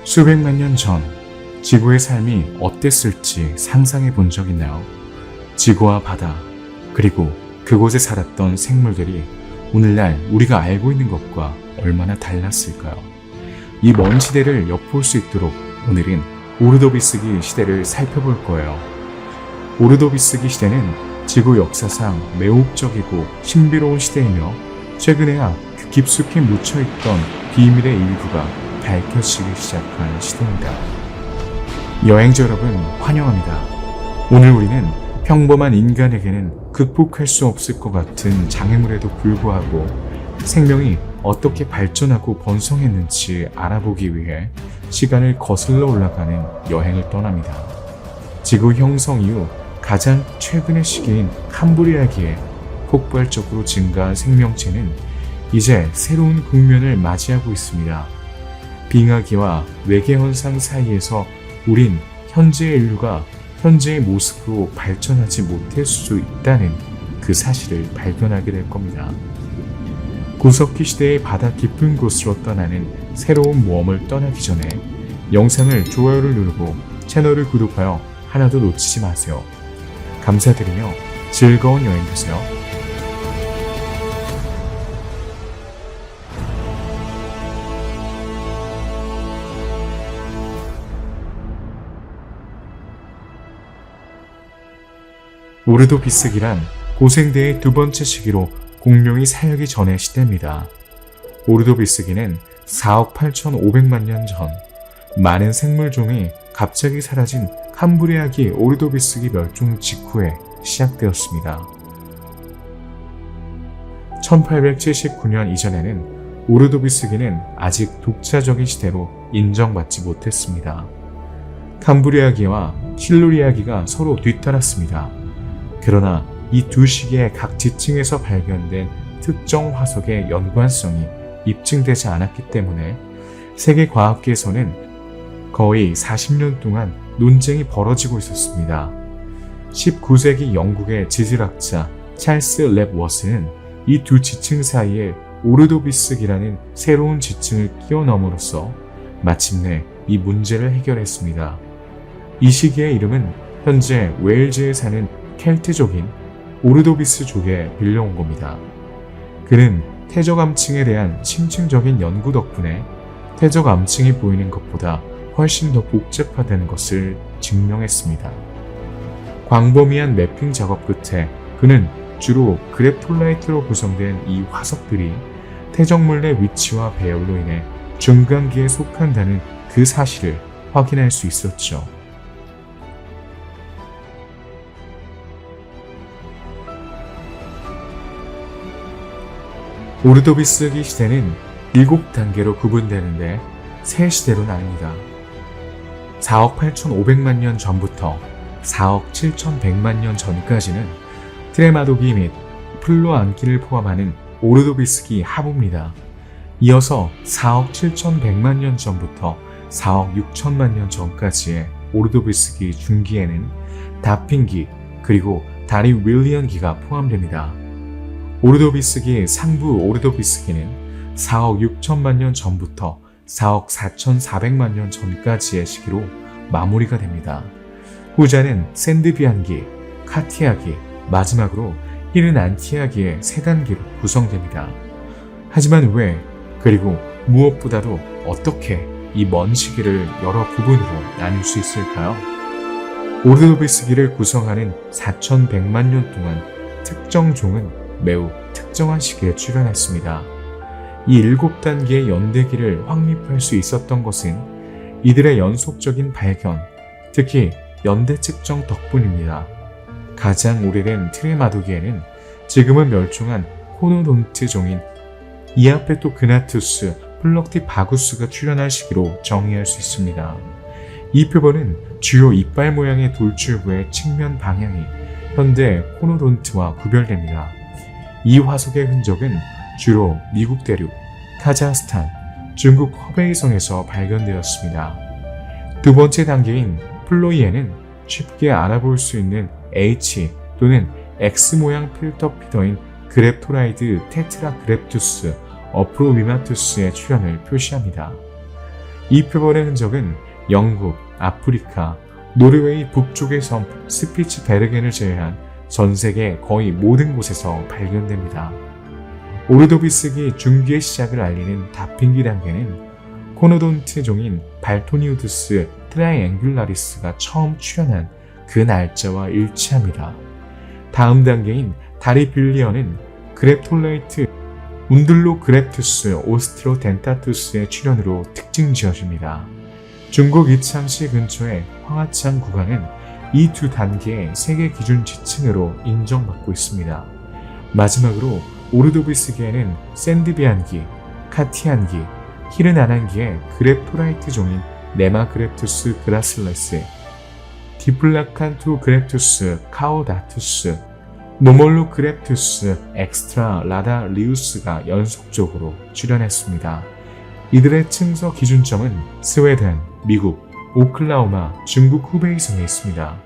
수백만 년 전 지구의 삶이 어땠을지 상상해 본 적 있나요? 지구와 바다, 그리고 그곳에 살았던 생물들이 오늘날 우리가 알고 있는 것과 얼마나 달랐을까요? 이 먼 시대를 엿볼 수 있도록 오늘은 오르도비스기 시대를 살펴볼 거예요. 오르도비스기 시대는 지구 역사상 매우 흑적이고 신비로운 시대이며 최근에야 그 깊숙이 묻혀있던 비밀의 일부가 밝혀지기 시작한 시대입니다. 여행자 여러분 환영합니다. 오늘 우리는 평범한 인간에게는 극복할 수 없을 것 같은 장애물에도 불구하고 생명이 어떻게 발전하고 번성했는지 알아보기 위해 시간을 거슬러 올라가는 여행을 떠납니다. 지구 형성 이후 가장 최근의 시기인 캄브리아기에 폭발적으로 증가한 생명체는 이제 새로운 국면을 맞이하고 있습니다. 빙하기와 외계현상 사이에서 우린 현재의 인류가 현재의 모습으로 발전하지 못할 수 있다는 그 사실을 발견하게 될 겁니다. 구석기 시대의 바다 깊은 곳으로 떠나는 새로운 모험을 떠나기 전에 영상을 좋아요를 누르고 채널을 구독하여 하나도 놓치지 마세요. 감사드리며 즐거운 여행 되세요. 오르도비스기란 고생대의 두 번째 시기로 공룡이 사역이 전의 시대입니다. 오르도비스기는 4억 8,500만 년 전 많은 생물종이 갑자기 사라진 캄브리아기 오르도비스기 멸종 직후에 시작되었습니다. 1879년 이전에는 오르도비스기는 아직 독자적인 시대로 인정받지 못했습니다. 캄브리아기와 실루리아기가 서로 뒤따랐습니다. 그러나 이 두 시기의 각 지층에서 발견된 특정 화석의 연관성이 입증되지 않았기 때문에 세계 과학계에서는 거의 40년 동안 논쟁이 벌어지고 있었습니다. 19세기 영국의 지질학자 찰스 랩워스는 이 두 지층 사이에 오르도비스기라는 새로운 지층을 끼워 넣음으로써 마침내 이 문제를 해결했습니다. 이 시기의 이름은 현재 웨일즈에 사는 켈트족인 오르도비스족에 빌려온 겁니다. 그는 태적암층에 대한 심층적인 연구 덕분에 태적암층이 보이는 것보다 훨씬 더 복잡하다는 것을 증명했습니다. 광범위한 매핑 작업 끝에 그는 주로 그래폴라이트로 구성된 이 화석들이 태적물 내 위치와 배열로 인해 중간기에 속한다는 그 사실을 확인할 수 있었죠. 오르도비스기 시대는 7단계로 구분되는데 세 시대로 나뉩니다. 4억 8,500만 년 전부터 4억 7,100만 년 전까지는 트레마도기 및 플로안기를 포함하는 오르도비스기 하부입니다. 이어서 4억 7,100만 년 전부터 4억 6천만 년 전까지의 오르도비스기 중기에는 다핀기 그리고 다리 윌리언기가 포함됩니다. 오르도비스기 상부 오르도비스기는 4억 6천만 년 전부터 4억 4,400만 년 전까지의 시기로 마무리가 됩니다. 후자는 샌드비안기, 카티아기, 마지막으로 히르난티아기의 세 단계로 구성됩니다. 하지만 왜, 그리고 무엇보다도 어떻게 이 먼 시기를 여러 부분으로 나눌 수 있을까요? 오르도비스기를 구성하는 4,100만 년 동안 특정 종은 매우 특정한 시기에 출현했습니다. 이 7단계의 연대기를 확립할 수 있었던 것은 이들의 연속적인 발견, 특히 연대 측정 덕분입니다. 가장 오래된 트레마도기에는 지금은 멸종한 코노돈트 종인 이아페토그나투스 플럭티바구스가 출현할 시기로 정의할 수 있습니다. 이 표본은 주요 이빨 모양의 돌출부의 측면 방향이 현대 코노돈트와 구별됩니다. 이 화석의 흔적은 주로 미국 대륙, 카자흐스탄, 중국 허베이성에서 발견되었습니다. 두 번째 단계인 플로이에는 쉽게 알아볼 수 있는 H 또는 X 모양 필터 피더인 그랩토라이드 테트라그랩투스 어프로미마투스의 출현을 표시합니다. 이 표본의 흔적은 영국, 아프리카, 노르웨이 북쪽의 섬 스피츠베르겐을 제외한 전 세계 거의 모든 곳에서 발견됩니다. 오르도비스기 중기의 시작을 알리는 다핑기 단계는 코노돈트 종인 발토니우드스 트라이앵귤라리스가 처음 출현한 그 날짜와 일치합니다. 다음 단계인 다리빌리언은 그랩톨레이트 운들로그랩투스 오스트로덴타투스의 출현으로 특징 지어집니다. 중국 이창시 근처의 황하창 구간은 이 두 단계의 세계 기준 지층으로 인정받고 있습니다. 마지막으로 오르도비스기에는 샌드비안기, 카티안기, 히르나난기의 그랩토라이트 종인 네마그랩투스 그라슬레스, 디플라칸투 그랩투스 카오다투스, 노몰루그랩투스 엑스트라 라다리우스가 연속적으로 출현했습니다. 이들의 층서 기준점은 스웨덴, 미국, 오클라호마, 중국 후베이성에 있습니다.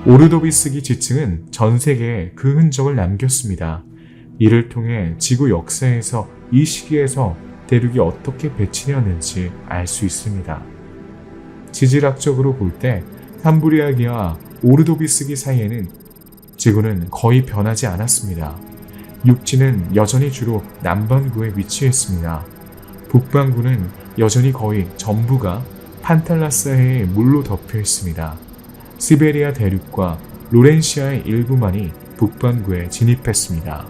오르도비스기 지층은 전 세계에 그 흔적을 남겼습니다. 이를 통해 지구 역사에서 이 시기에서 대륙이 어떻게 배치되었는지 알 수 있습니다. 지질학적으로 볼 때 캄브리아기와 오르도비스기 사이에는 지구는 거의 변하지 않았습니다. 육지는 여전히 주로 남반구에 위치했습니다. 북반구는 여전히 거의 전부가 판탈라스해의 물로 덮여 있습니다. 시베리아 대륙과 로렌시아의 일부만이 북반구에 진입했습니다.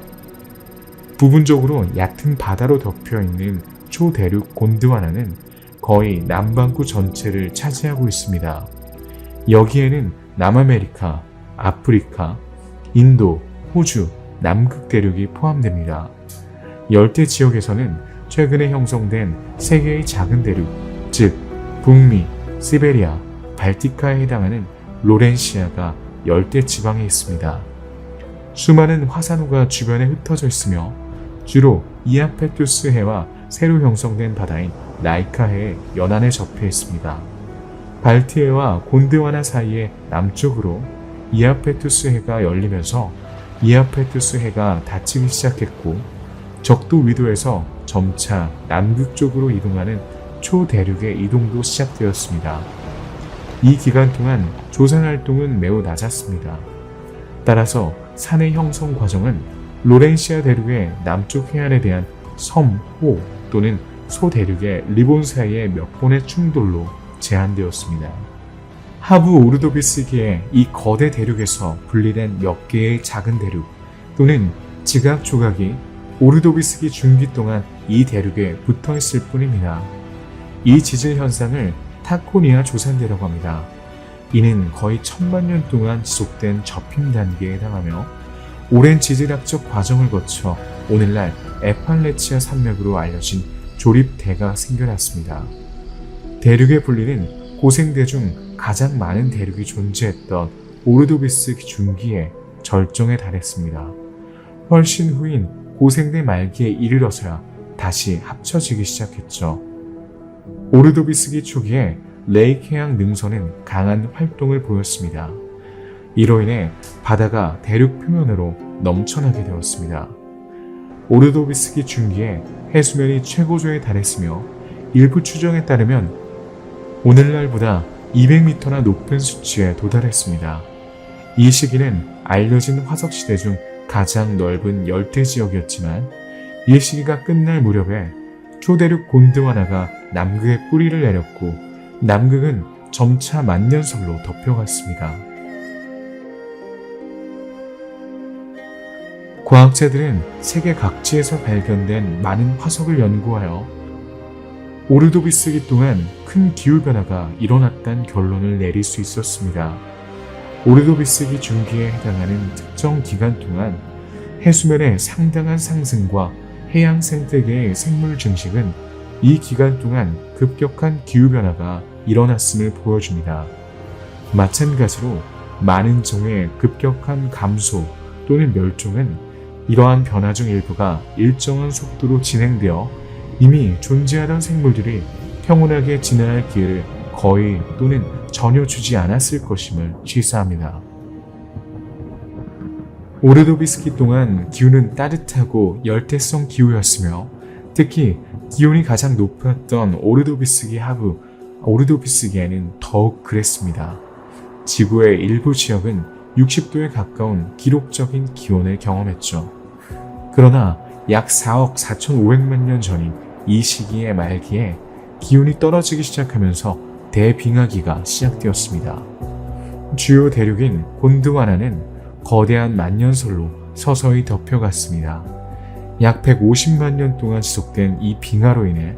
부분적으로 얕은 바다로 덮여 있는 초대륙 곤드와나는 거의 남반구 전체를 차지하고 있습니다. 여기에는 남아메리카, 아프리카, 인도, 호주, 남극 대륙이 포함됩니다. 열대 지역에서는 최근에 형성된 세 개의 작은 대륙, 즉 북미, 시베리아, 발티카에 해당하는 로렌시아가 열대 지방에 있습니다. 수많은 화산호가 주변에 흩어져 있으며 주로 이아페투스 해와 새로 형성된 바다인 라이카해의 연안에 접해 있습니다. 발티해와 곤드와나 사이의 남쪽으로 이아페투스 해가 열리면서 이아페투스 해가 닫히기 시작했고 적도 위도에서 점차 남극 쪽으로 이동하는 초대륙의 이동도 시작되었습니다. 이 기간 동안 조산 활동은 매우 낮았습니다. 따라서 산의 형성 과정은 로렌시아 대륙의 남쪽 해안에 대한 섬, 호 또는 소대륙의 리본 사이의 몇 번의 충돌로 제한되었습니다. 하부 오르도비스기의 이 거대 대륙에서 분리된 몇 개의 작은 대륙 또는 지각 조각이 오르도비스기 중기 동안 이 대륙에 붙어 있을 뿐입니다. 이 지질 현상을 타코니아 조산대라고 합니다. 이는 거의 1000만 년 동안 지속된 접힘 단계에 해당하며 오랜 지질학적 과정을 거쳐 오늘날 에팔레치아 산맥으로 알려진 조립대가 생겨났습니다. 대륙의 분리는 고생대 중 가장 많은 대륙이 존재했던 오르도비스 중기의 절정에 달했습니다. 훨씬 후인 고생대 말기에 이르러서야 다시 합쳐지기 시작했죠. 오르도비스기 초기에 레이크 해양 능선은 강한 활동을 보였습니다. 이로 인해 바다가 대륙 표면으로 넘쳐나게 되었습니다. 오르도비스기 중기에 해수면이 최고조에 달했으며 일부 추정에 따르면 오늘날보다 200m나 높은 수치에 도달했습니다. 이 시기는 알려진 화석시대 중 가장 넓은 열대 지역이었지만 이 시기가 끝날 무렵에 초대륙 곤드와나가 남극에 뿌리를 내렸고 남극은 점차 만년설로 덮여갔습니다. 과학자들은 세계 각지에서 발견된 많은 화석을 연구하여 오르도비스기 동안 큰 기후변화가 일어났다는 결론을 내릴 수 있었습니다. 오르도비스기 중기에 해당하는 특정 기간 동안 해수면의 상당한 상승과 해양 생태계의 생물 증식은 이 기간 동안 급격한 기후변화가 일어났음을 보여줍니다. 마찬가지로 많은 종의 급격한 감소 또는 멸종은 이러한 변화 중 일부가 일정한 속도로 진행되어 이미 존재하던 생물들이 평온하게 진화할 기회를 거의 또는 전혀 주지 않았을 것임을 시사합니다. 오르도비스기 동안 기후는 따뜻하고 열대성 기후였으며 특히 기온이 가장 높았던 오르도비스기 하부 오르도비스기에는 더욱 그랬습니다. 지구의 일부 지역은 60도에 가까운 기록적인 기온을 경험했죠. 그러나 약 4억 4,500만 년 전인 이 시기의 말기에 기온이 떨어지기 시작하면서 대빙하기가 시작되었습니다. 주요 대륙인 곤드와나는 거대한 만년설로 서서히 덮여갔습니다. 약 150만 년 동안 지속된 이 빙하로 인해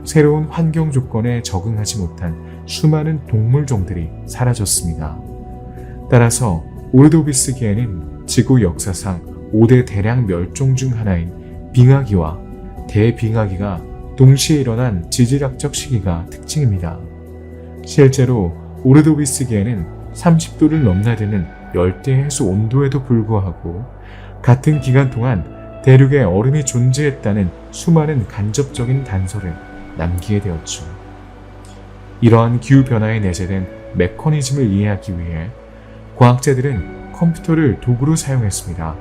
새로운 환경 조건에 적응하지 못한 수많은 동물종들이 사라졌습니다. 따라서 오르도비스기에는 지구 역사상 5대 대량 멸종 중 하나인 빙하기와 대빙하기가 동시에 일어난 지질학적 시기가 특징입니다. 실제로 오르도비스기에는 30도를 넘나드는 열대 해수 온도에도 불구하고 같은 기간 동안 대륙에 얼음이 존재했다는 수많은 간접적인 단서를 남기게 되었죠. 이러한 기후변화에 내재된 메커니즘을 이해하기 위해 과학자들은 컴퓨터를 도구로 사용했습니다.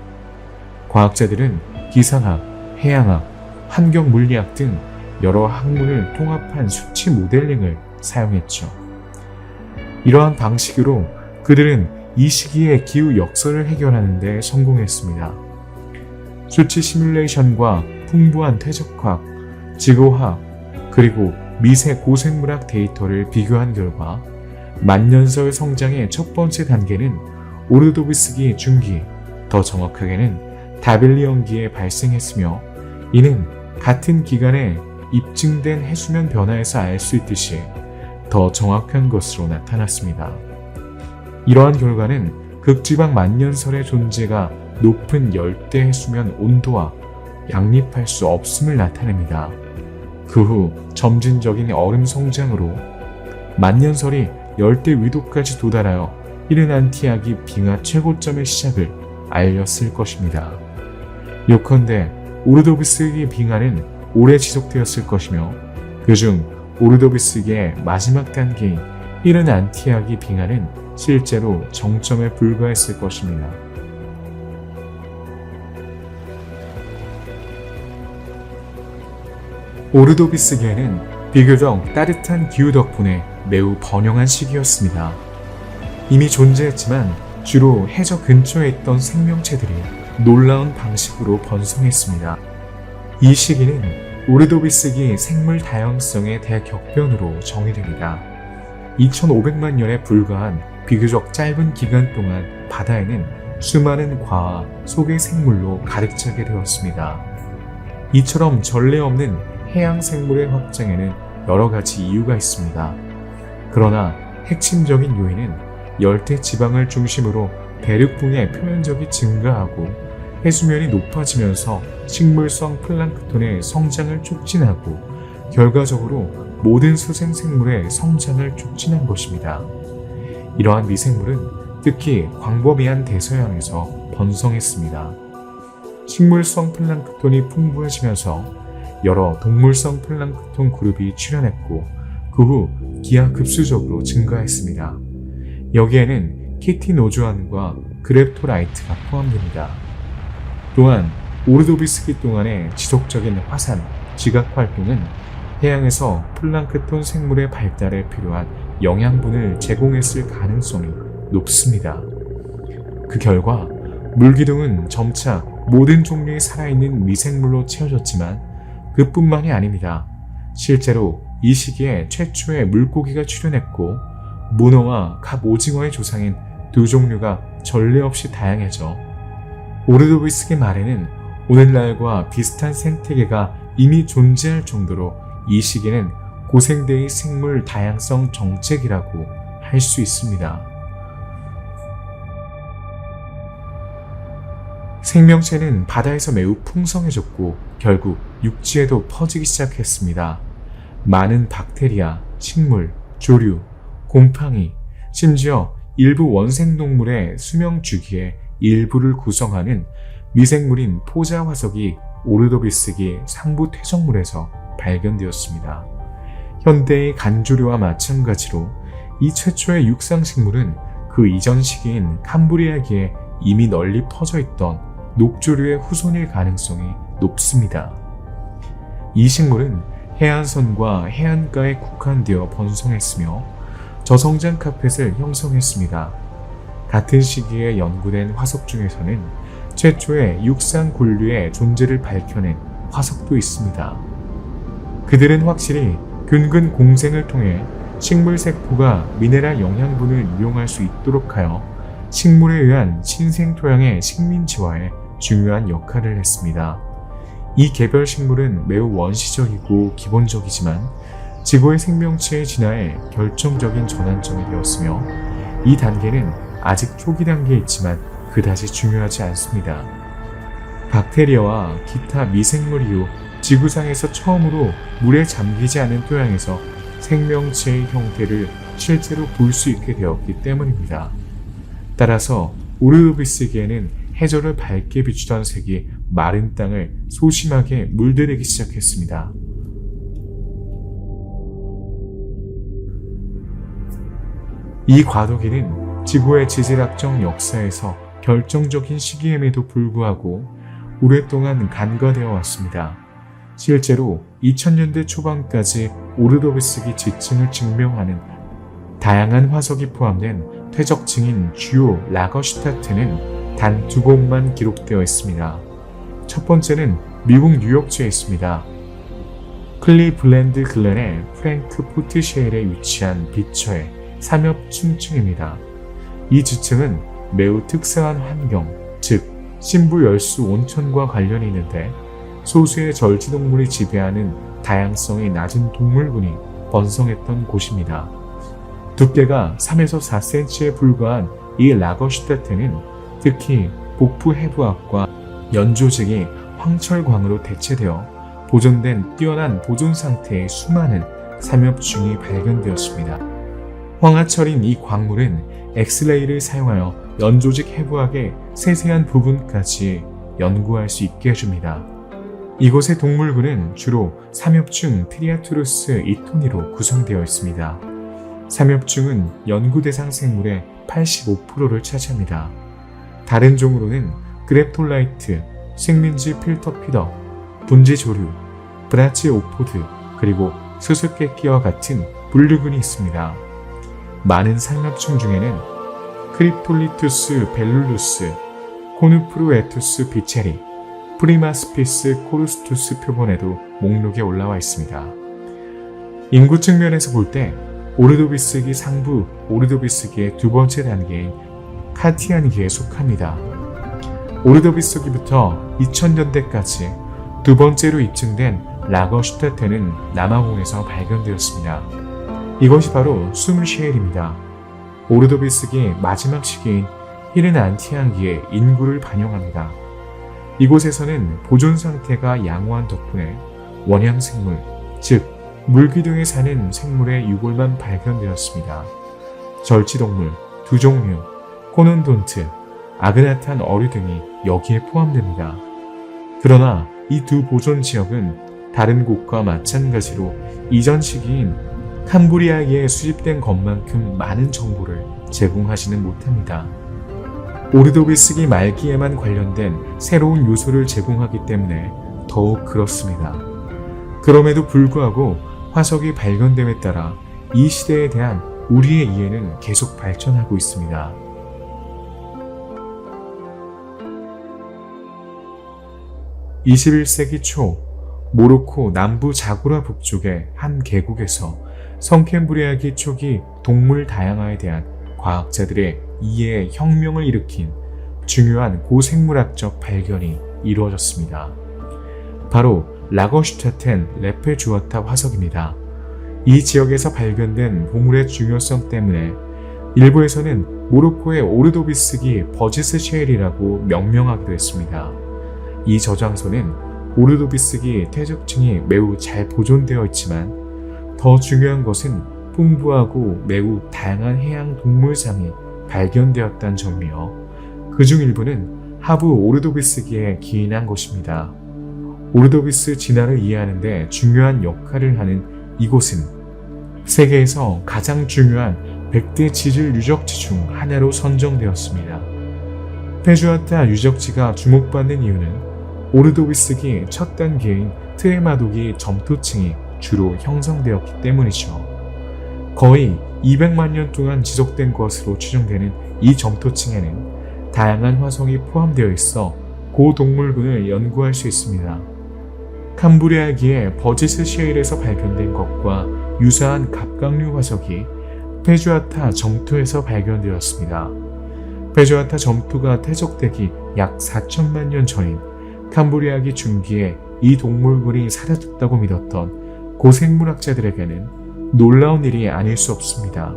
과학자들은 기상학, 해양학, 환경물리학 등 여러 학문을 통합한 수치 모델링을 사용했죠. 이러한 방식으로 그들은 이 시기의 기후 역설을 해결하는 데 성공했습니다. 수치 시뮬레이션과 풍부한 퇴적학, 지구화학, 그리고 미세 고생물학 데이터를 비교한 결과 만년설 성장의 첫 번째 단계는 오르도비스기 중기, 더 정확하게는 다빌리언기에 발생했으며 이는 같은 기간에 입증된 해수면 변화에서 알 수 있듯이 더 정확한 것으로 나타났습니다. 이러한 결과는 극지방 만년설의 존재가 높은 열대 해수면 온도와 양립할 수 없음을 나타냅니다. 그 후 점진적인 얼음 성장으로 만년설이 열대 위도까지 도달하여 히르난티아기 빙하 최고점의 시작을 알렸을 것입니다. 요컨대 오르도비스기 빙하는 오래 지속되었을 것이며 그중 오르도비스기의 마지막 단계인 히르난티아기 빙하는 실제로 정점에 불과했을 것입니다. 오르도비스기에는 비교적 따뜻한 기후 덕분에 매우 번영한 시기였습니다. 이미 존재했지만 주로 해저 근처에 있던 생명체들이 놀라운 방식으로 번성했습니다. 이 시기는 오르도비스기 생물 다양성의 대격변으로 정의됩니다. 2500만 년에 불과한 비교적 짧은 기간 동안 바다에는 수많은 과와 속의 생물로 가득 차게 되었습니다. 이처럼 전례 없는 해양 생물의 확장에는 여러 가지 이유가 있습니다. 그러나 핵심적인 요인은 열대 지방을 중심으로 대륙붕의 표면적이 증가하고 해수면이 높아지면서 식물성 플랑크톤의 성장을 촉진하고 결과적으로 모든 수생 생물의 성장을 촉진한 것입니다. 이러한 미생물은 특히 광범위한 대서양에서 번성했습니다. 식물성 플랑크톤이 풍부해지면서 여러 동물성 플랑크톤 그룹이 출현했고 그 후 기하급수적으로 증가했습니다. 여기에는 키티노조안과 그랩토라이트가 포함됩니다. 또한 오르도비스기 동안의 지속적인 화산, 지각 활동은 해양에서 플랑크톤 생물의 발달에 필요한 영양분을 제공했을 가능성이 높습니다. 그 결과 물기둥은 점차 모든 종류의 살아있는 미생물로 채워졌지만 그뿐만이 아닙니다. 실제로 이 시기에 최초의 물고기가 출현했고 문어와 갑오징어의 조상인 두 종류가 전례 없이 다양해져 오르도비스기 말에는 오늘날과 비슷한 생태계가 이미 존재할 정도로 이 시기는 고생대의 생물 다양성 정책이라고 할 수 있습니다. 생명체는 바다에서 매우 풍성해졌고 결국 육지에도 퍼지기 시작했습니다. 많은 박테리아, 식물, 조류, 곰팡이, 심지어 일부 원생동물의 수명 주기의 일부를 구성하는 미생물인 포자 화석이 오르도비스기 상부 퇴적물에서 발견되었습니다. 현대의 간조류와 마찬가지로 이 최초의 육상식물은 그 이전 시기인 캄브리아기에 이미 널리 퍼져 있던 녹조류의 후손일 가능성이 높습니다. 이 식물은 해안선과 해안가에 국한되어 번성했으며 저성장 카펫을 형성했습니다. 같은 시기에 연구된 화석 중에서는 최초의 육상 곤류의 존재를 밝혀낸 화석도 있습니다. 그들은 확실히 균근 공생을 통해 식물 세포가 미네랄 영양분을 이용할 수 있도록 하여 식물에 의한 신생 토양의 식민지화에 중요한 역할을 했습니다. 이 개별 식물은 매우 원시적이고 기본적이지만 지구의 생명체의 진화에 결정적인 전환점이 되었으며 이 단계는 아직 초기 단계에 있지만 그다지 중요하지 않습니다. 박테리아와 기타 미생물 이후 지구상에서 처음으로 물에 잠기지 않은 토양에서 생명체의 형태를 실제로 볼 수 있게 되었기 때문입니다. 따라서 오르도비스에게는 해저를 밝게 비추던 색이 마른 땅을 소심하게 물들이기 시작했습니다. 이 과도기는 지구의 지질학적 역사에서 결정적인 시기임에도 불구하고 오랫동안 간과되어 왔습니다. 실제로 2000년대 초반까지 오르도비스기 지층을 증명하는 다양한 화석이 포함된 퇴적층인 주요 라거슈타트는 단 2곳만 기록되어 있습니다. 첫 번째는 미국 뉴욕주에 있습니다. 클리블랜드 글렌의 프랭크 포트쉐일에 위치한 비처의 삼엽층층입니다. 이 지층은 매우 특수한 환경, 즉 신부열수 온천과 관련이 있는데 소수의 절지동물이 지배하는 다양성이 낮은 동물군이 번성했던 곳입니다. 두께가 3에서 4cm에 불과한 이 라거슈타트는 특히 복부 해부학과 연조직이 황철광으로 대체되어 보존된 뛰어난 보존 상태의 수많은 삼엽충이 발견되었습니다. 황화철인 이 광물은 엑스레이를 사용하여 연조직 해부학의 세세한 부분까지 연구할 수 있게 해줍니다. 이곳의 동물군은 주로 삼엽충 트리아투루스 이토니로 구성되어 있습니다. 삼엽충은 연구 대상 생물의 85%를 차지합니다. 다른 종으로는 그랩톨라이트, 식민지 필터피더, 분지조류, 브라치오포드, 그리고 수수께끼와 같은 분류군이 있습니다. 많은 삼엽충 중에는 크립톨리투스 벨룰루스, 코누프루에투스 비체리, 프리마스피스 코루스투스 표본에도 목록에 올라와 있습니다. 인구 측면에서 볼 때 오르도비스기 상부 오르도비스기의 두 번째 단계인 카티안기에 속합니다. 오르도비스기부터 2000년대까지 두 번째로 입증된 라거슈타트는 남아공에서 발견되었습니다. 이것이 바로 수물시엘입니다. 오르도비스기 마지막 시기인 히른 안티안기의 인구를 반영합니다. 이곳에서는 보존 상태가 양호한 덕분에 원양생물, 즉 물기둥에 사는 생물의 유골만 발견되었습니다. 절지동물, 두 종류, 코논돈트, 아그나탄 어류 등이 여기에 포함됩니다. 그러나 이 두 보존 지역은 다른 곳과 마찬가지로 이전 시기인 캄브리아에 수집된 것만큼 많은 정보를 제공하지는 못합니다. 오르도비스기 말기에만 관련된 새로운 요소를 제공하기 때문에 더욱 그렇습니다. 그럼에도 불구하고 화석이 발견됨에 따라 이 시대에 대한 우리의 이해는 계속 발전하고 있습니다. (21세기) 초 모로코 남부 자구라 북쪽의 한 계곡에서 성캠브리아기 초기 동물 다양화에 대한 과학자들의 이해에 혁명을 일으킨 중요한 고생물학적 발견이 이루어졌습니다. 바로 라거슈타텐 레페주아타 화석입니다. 이 지역에서 발견된 보물의 중요성 때문에 일부에서는 모로코의 오르도비스기 버지스 셰일이라고 명명하기도 했습니다. 이 저장소는 오르도비스기 퇴적층이 매우 잘 보존되어 있지만 더 중요한 것은 풍부하고 매우 다양한 해양 동물상이 발견되었다는 점이며 그중 일부는 하부 오르도비스기에 기인한 것입니다. 오르도비스 진화를 이해하는 데 중요한 역할을 하는 이곳은 세계에서 가장 중요한 100대 지질 유적지 중 하나로 선정되었습니다. 페주아타 유적지가 주목받는 이유는 오르도비스기 첫 단계인 트레마도기 점토층이 주로 형성되었기 때문이죠. 거의 200만 년 동안 지속된 것으로 추정되는 이 점토층에는 다양한 화석이 포함되어 있어 고동물군을 연구할 수 있습니다. 캄브리아기의 버지스 셰일에서 발견된 것과 유사한 갑각류 화석이 페주아타 점토에서 발견되었습니다. 페주아타 점토가 퇴적되기 약 4천만 년 전인 캄브리아기 중기에 이 동물군이 사라졌다고 믿었던 고생물학자들에게는 놀라운 일이 아닐 수 없습니다.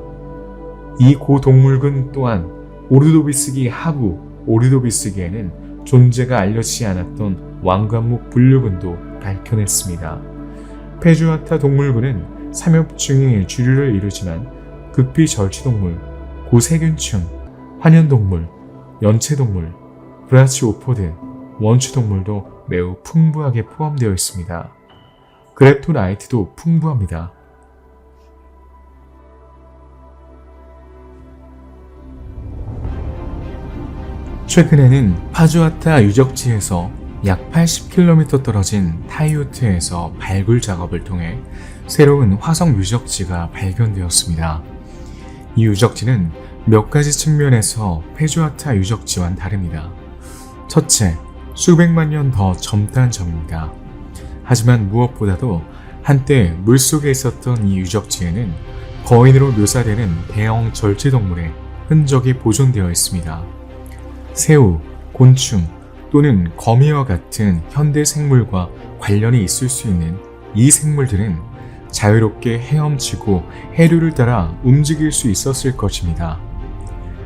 이 고동물군 또한 오르도비스기 하부 오르도비스기에는 존재가 알려지지 않았던 왕관목 분류군도 밝혀냈습니다. 페주아타 동물군은 삼엽중의 주류를 이루지만 극비 절취동물, 고세균충, 환연동물, 연체동물, 브라치오포드, 원추동물도 매우 풍부하게 포함되어 있습니다. 그랩토라이트도 풍부합니다. 최근에는 파주아타 유적지에서 약 80km 떨어진 타이오트에서 발굴 작업을 통해 새로운 화석 유적지가 발견되었습니다. 이 유적지는 몇 가지 측면에서 페주아타 유적지와는 다릅니다. 첫째, 수백만 년 더 젊다는 점입니다. 하지만 무엇보다도 한때 물속에 있었던 이 유적지에는 거인으로 묘사되는 대형 절제동물의 흔적이 보존되어 있습니다. 새우, 곤충 또는 거미와 같은 현대 생물과 관련이 있을 수 있는 이 생물들은 자유롭게 헤엄치고 해류를 따라 움직일 수 있었을 것입니다.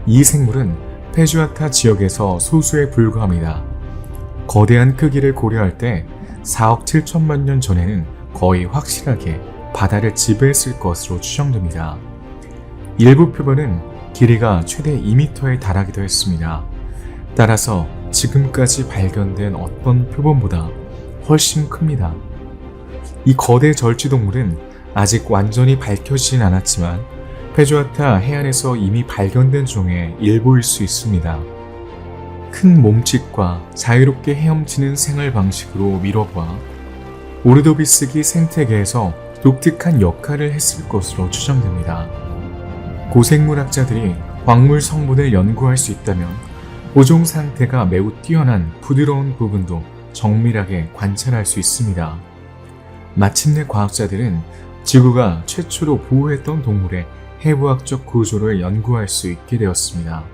이 생물은 페주아타 지역에서 소수에 불과합니다. 거대한 크기를 고려할 때 4억 7천만 년 전에는 거의 확실하게 바다를 지배했을 것으로 추정됩니다. 일부 표본은 길이가 최대 2m에 달하기도 했습니다. 따라서 지금까지 발견된 어떤 표본보다 훨씬 큽니다. 이 거대 절취동물은 아직 완전히 밝혀지진 않았지만 페주아타 해안에서 이미 발견된 종의 일부일 수 있습니다. 큰 몸집과 자유롭게 헤엄치는 생활 방식으로 미뤄봐 오르도비스기 생태계에서 독특한 역할을 했을 것으로 추정됩니다. 고생물학자들이 광물 성분을 연구할 수 있다면 보존 상태가 매우 뛰어난 부드러운 부분도 정밀하게 관찰할 수 있습니다. 마침내 과학자들은 지구가 최초로 보호했던 동물의 해부학적 구조를 연구할 수 있게 되었습니다.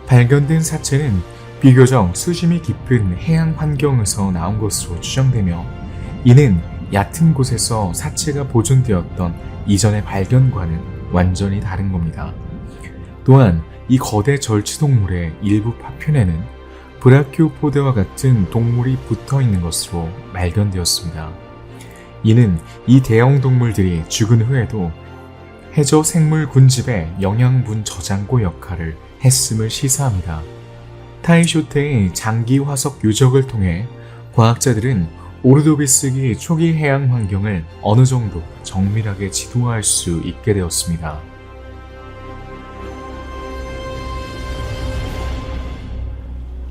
발견된 사체는 비교적 수심이 깊은 해양 환경에서 나온 것으로 추정되며 이는 얕은 곳에서 사체가 보존되었던 이전의 발견과는 완전히 다른 겁니다. 또한 이 거대 절취동물의 일부 파편에는 브라키오포드와 같은 동물이 붙어 있는 것으로 발견되었습니다. 이는 이 대형 동물들이 죽은 후에도 해저 생물 군집의 영양분 저장고 역할을 했음을 시사합니다. 타이쇼테의 장기 화석 유적을 통해 과학자들은 오르도비스기 초기 해양 환경을 어느 정도 정밀하게 지도할 수 있게 되었습니다.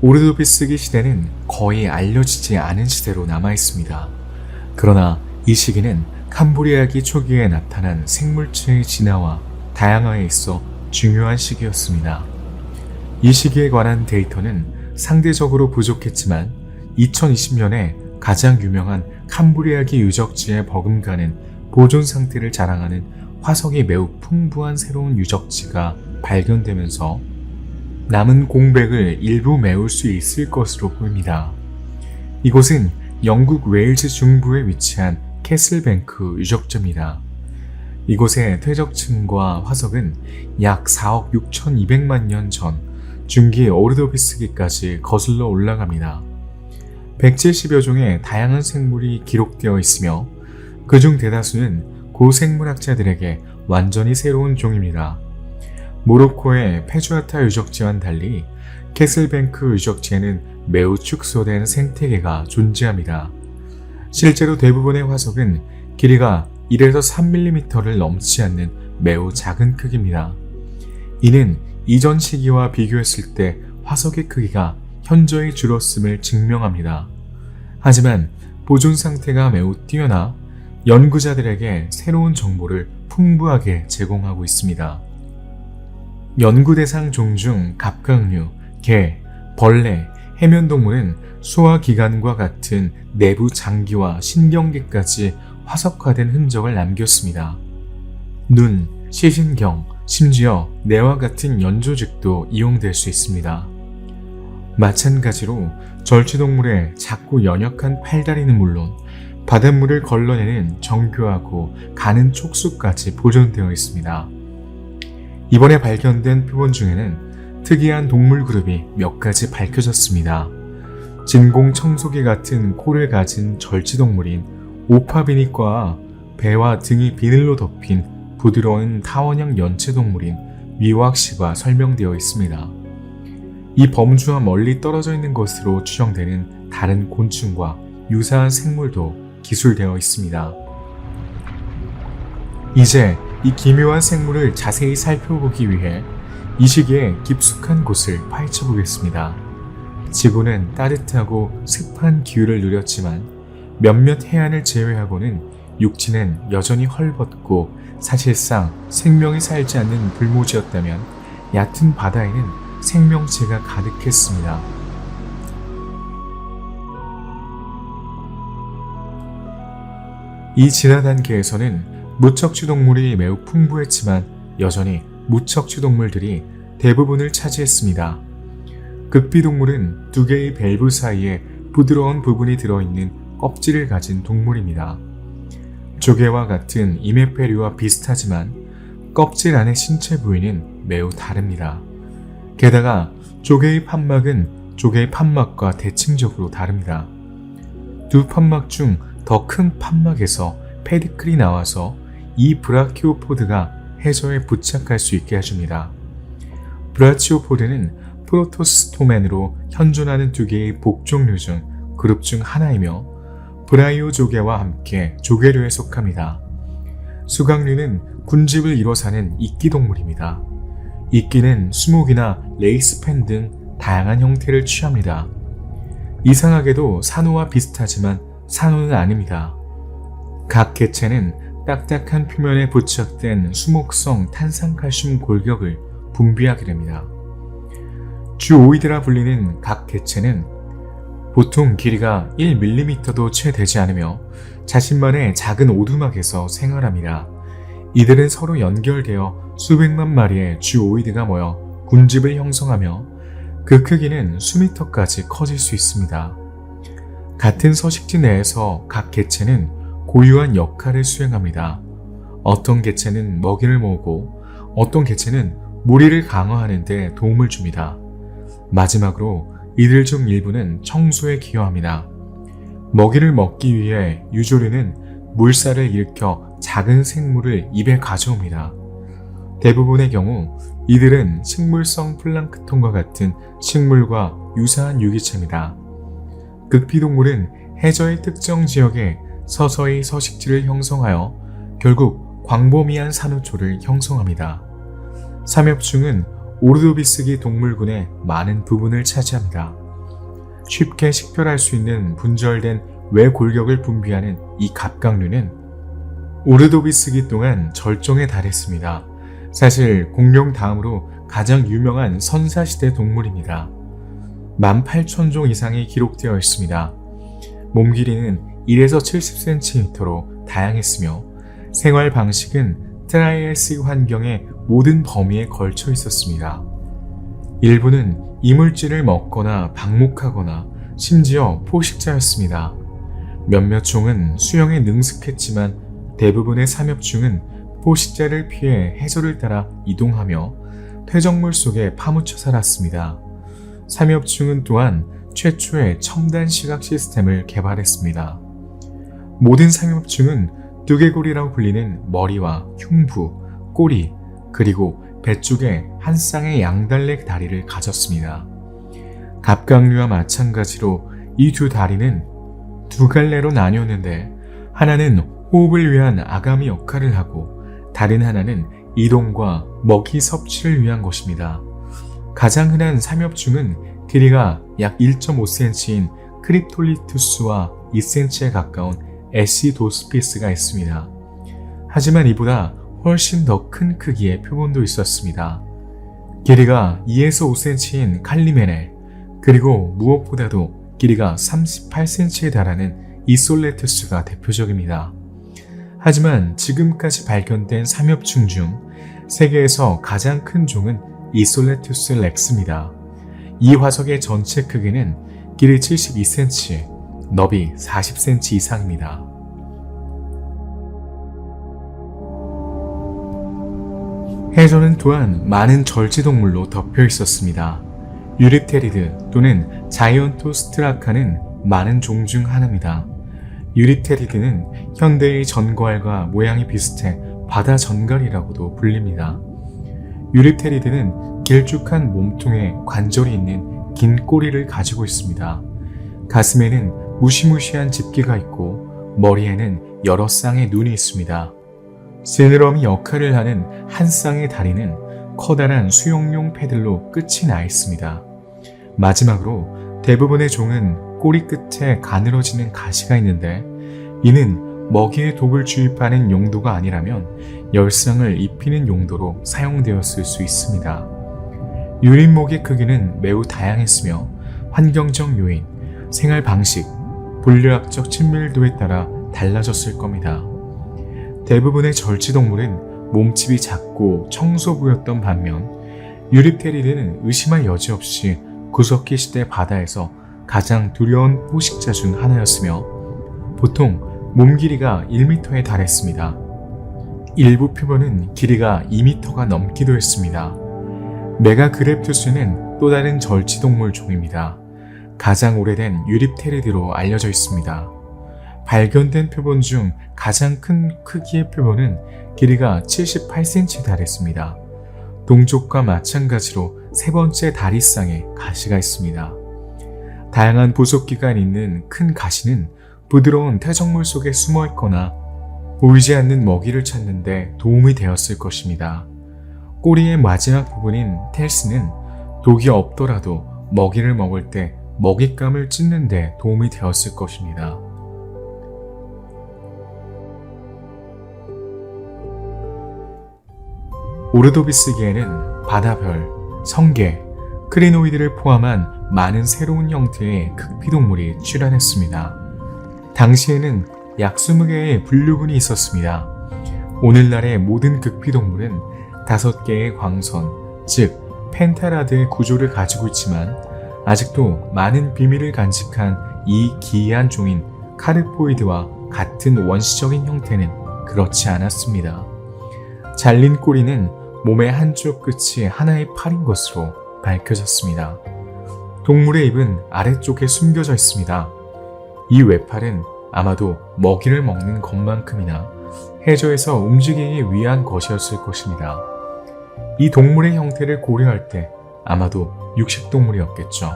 오르도비스기 시대는 거의 알려지지 않은 시대로 남아 있습니다. 그러나 이 시기는 캄브리아기 초기에 나타난 생물체의 진화와 다양화에 있어 중요한 시기였습니다. 이 시기에 관한 데이터는 상대적으로 부족했지만 2020년에 가장 유명한 캄브리아기 유적지에 버금가는 보존 상태를 자랑하는 화석이 매우 풍부한 새로운 유적지가 발견되면서 남은 공백을 일부 메울 수 있을 것으로 보입니다. 이곳은 영국 웨일즈 중부에 위치한 캐슬뱅크 유적지입니다. 이곳의 퇴적층과 화석은 약 4억 6,200만 년 전 중기 오르도비스기까지 거슬러 올라갑니다. 170여 종의 다양한 생물이 기록되어 있으며 그중 대다수는 고생물학자들에게 완전히 새로운 종입니다. 모로코의 페주아타 유적지와는 달리 캐슬뱅크 유적지에는 매우 축소된 생태계가 존재합니다. 실제로 대부분의 화석은 길이가 1에서 3mm를 넘지 않는 매우 작은 크기입니다. 이는 이전 시기와 비교했을 때 화석의 크기가 현저히 줄었음을 증명합니다. 하지만 보존 상태가 매우 뛰어나 연구자들에게 새로운 정보를 풍부하게 제공하고 있습니다. 연구 대상 종 중 갑각류, 개, 벌레, 해면동물은 소화기관과 같은 내부 장기와 신경계까지 화석화된 흔적을 남겼습니다. 눈, 시신경, 심지어 뇌와 같은 연조직도 이용될 수 있습니다. 마찬가지로 절취동물의 작고 연약한 팔다리는 물론 바닷물을 걸러내는 정교하고 가는 촉수까지 보존되어 있습니다. 이번에 발견된 표본 중에는 특이한 동물 그룹이 몇 가지 밝혀졌습니다. 진공 청소기 같은 코를 가진 절취동물인 오파비니과와 배와 등이 비늘로 덮인 부드러운 타원형 연체동물인 위왁시가 설명되어 있습니다. 이 범주와 멀리 떨어져 있는 것으로 추정되는 다른 곤충과 유사한 생물도 기술되어 있습니다. 이제 이 기묘한 생물을 자세히 살펴보기 위해 이 시기에 깊숙한 곳을 파헤쳐 보겠습니다. 지구는 따뜻하고 습한 기후를 누렸지만 몇몇 해안을 제외하고는 육지는 여전히 헐벗고 사실상 생명이 살지 않는 불모지였다면 얕은 바다에는 생명체가 가득했습니다. 이 진화 단계에서는 무척추 동물이 매우 풍부했지만 여전히 무척추 동물들이 대부분을 차지했습니다. 극비동물은 두 개의 밸브 사이에 부드러운 부분이 들어있는 껍질을 가진 동물입니다. 조개와 같은 이메페류와 비슷하지만 껍질 안의 신체 부위는 매우 다릅니다. 게다가 조개의 판막은 조개의 판막과 대칭적으로 다릅니다. 두 판막 중 더 큰 판막에서 페디클이 나와서 이 브라키오포드가 해저에 부착할 수 있게 해줍니다. 브라치오포드는 프로토스토맨으로 현존하는 두 개의 복종류 중 그룹 중 하나이며 브라이오 조개와 함께 조개류에 속합니다. 수각류는 군집을 이뤄 사는 이끼동물입니다. 이끼는 수목이나 레이스펜 등 다양한 형태를 취합니다. 이상하게도 산호와 비슷하지만 산호는 아닙니다. 각 개체는 딱딱한 표면에 부착된 수목성 탄산칼슘 골격을 분비하게 됩니다. 주오이드라 불리는 각 개체는 보통 길이가 1mm도 채 되지 않으며 자신만의 작은 오두막에서 생활합니다. 이들은 서로 연결되어 수백만 마리의 주오이드가 모여 군집을 형성하며 그 크기는 수미터까지 커질 수 있습니다. 같은 서식지 내에서 각 개체는 고유한 역할을 수행합니다. 어떤 개체는 먹이를 모으고 어떤 개체는 무리를 강화하는 데 도움을 줍니다. 마지막으로 이들 중 일부는 청소에 기여합니다. 먹이를 먹기 위해 유조류는 물살을 일으켜 작은 생물을 입에 가져옵니다. 대부분의 경우 이들은 식물성 플랑크톤과 같은 식물과 유사한 유기체입니다. 극비동물은 해저의 특정 지역에 서서히 서식지를 형성하여 결국 광범위한 산호초를 형성합니다. 삼엽충은 오르도비스기 동물군의 많은 부분을 차지합니다. 쉽게 식별할 수 있는 분절된 외골격을 분비하는 이 갑각류는 오르도비스기 동안 절정에 달했습니다. 사실 공룡 다음으로 가장 유명한 선사시대 동물입니다. 18,000종 이상이 기록되어 있습니다. 몸 길이는 1에서 70cm로 다양했으며 생활 방식은 트라이애식 환경의 모든 범위에 걸쳐 있었습니다. 일부는 이물질을 먹거나 방목하거나 심지어 포식자였습니다. 몇몇 종은 수영에 능숙했지만 대부분의 삼엽충은 포식자를 피해 해저를 따라 이동하며 퇴적물 속에 파묻혀 살았습니다. 삼엽충은 또한 최초의 첨단 시각 시스템을 개발했습니다. 모든 삼엽충은 두개골이라고 불리는 머리와 흉부, 꼬리, 그리고 배 쪽에 한 쌍의 양달래 다리를 가졌습니다. 갑각류와 마찬가지로 이 두 다리는 두 갈래로 나뉘었는데 하나는 호흡을 위한 아가미 역할을 하고 다른 하나는 이동과 먹이 섭취를 위한 것입니다. 가장 흔한 삼엽충은 길이가 약 1.5cm인 크립톨리투스와 2cm에 가까운 애시도스피스가 있습니다. 하지만 이보다 훨씬 더 큰 크기의 표본도 있었습니다. 길이가 2에서 5cm인 칼리메넬, 그리고 무엇보다도 길이가 38cm에 달하는 이솔레투스가 대표적입니다. 하지만 지금까지 발견된 삼엽충 중 세계에서 가장 큰 종은 이솔레투스 렉스입니다. 이 화석의 전체 크기는 길이 72cm, 너비 40cm 이상입니다. 해저는 또한 많은 절지동물로 덮여 있었습니다. 유리테리드 또는 자이언토스트라카는 많은 종 중 하나입니다. 유리테리드는 현대의 전과알과 모양이 비슷해 바다 전갈이라고도 불립니다. 유리테리드는 길쭉한 몸통에 관절이 있는 긴 꼬리를 가지고 있습니다. 가슴에는 무시무시한 집게가 있고 머리에는 여러 쌍의 눈이 있습니다. 지느러미 역할을 하는 한 쌍의 다리는 커다란 수영용 패들로 끝이 나 있습니다. 마지막으로 대부분의 종은 꼬리 끝에 가늘어지는 가시가 있는데 이는 먹이에 독을 주입하는 용도가 아니라면 열상을 입히는 용도로 사용되었을 수 있습니다. 유린목의 크기는 매우 다양했으며 환경적 요인, 생활 방식, 분류학적 친밀도에 따라 달라졌을 겁니다. 대부분의 절지동물은 몸집이 작고 청소 보였던 반면 유립테리드는 의심할 여지 없이 구석기 시대 바다에서 가장 두려운 포식자 중 하나였으며 보통 몸 길이가 1m에 달했습니다. 일부 표본은 길이가 2m가 넘기도 했습니다. 메가그랩투스는 또 다른 절지동물 종입니다. 가장 오래된 유립테리드로 알려져 있습니다. 발견된 표본 중 가장 큰 크기의 표본은 길이가 78cm에 달했습니다. 동족과 마찬가지로 세 번째 다리쌍에 가시가 있습니다. 다양한 부속기가 있는 큰 가시는 부드러운 태적물 속에 숨어 있거나 보이지 않는 먹이를 찾는 데 도움이 되었을 것입니다. 꼬리의 마지막 부분인 텔스는 독이 없더라도 먹이를 먹을 때 먹잇감을 찢는 데 도움이 되었을 것입니다. 오르도비스계에는 바다별, 성게, 크리노이드를 포함한 많은 새로운 형태의 극피동물이 출현했습니다. 당시에는 약 20개의 분류군이 있었습니다. 오늘날의 모든 극피동물은 5개의 광선, 즉 펜타라드의 구조를 가지고 있지만 아직도 많은 비밀을 간직한 이 기이한 종인 카르포이드와 같은 원시적인 형태는 그렇지 않았습니다. 잘린 꼬리는 몸의 한쪽 끝이 하나의 팔인 것으로 밝혀졌습니다. 동물의 입은 아래쪽에 숨겨져 있습니다. 이 외팔은 아마도 먹이를 먹는 것만큼이나 해저에서 움직이기 위한 것이었을 것입니다. 이 동물의 형태를 고려할 때 아마도 육식동물이었겠죠.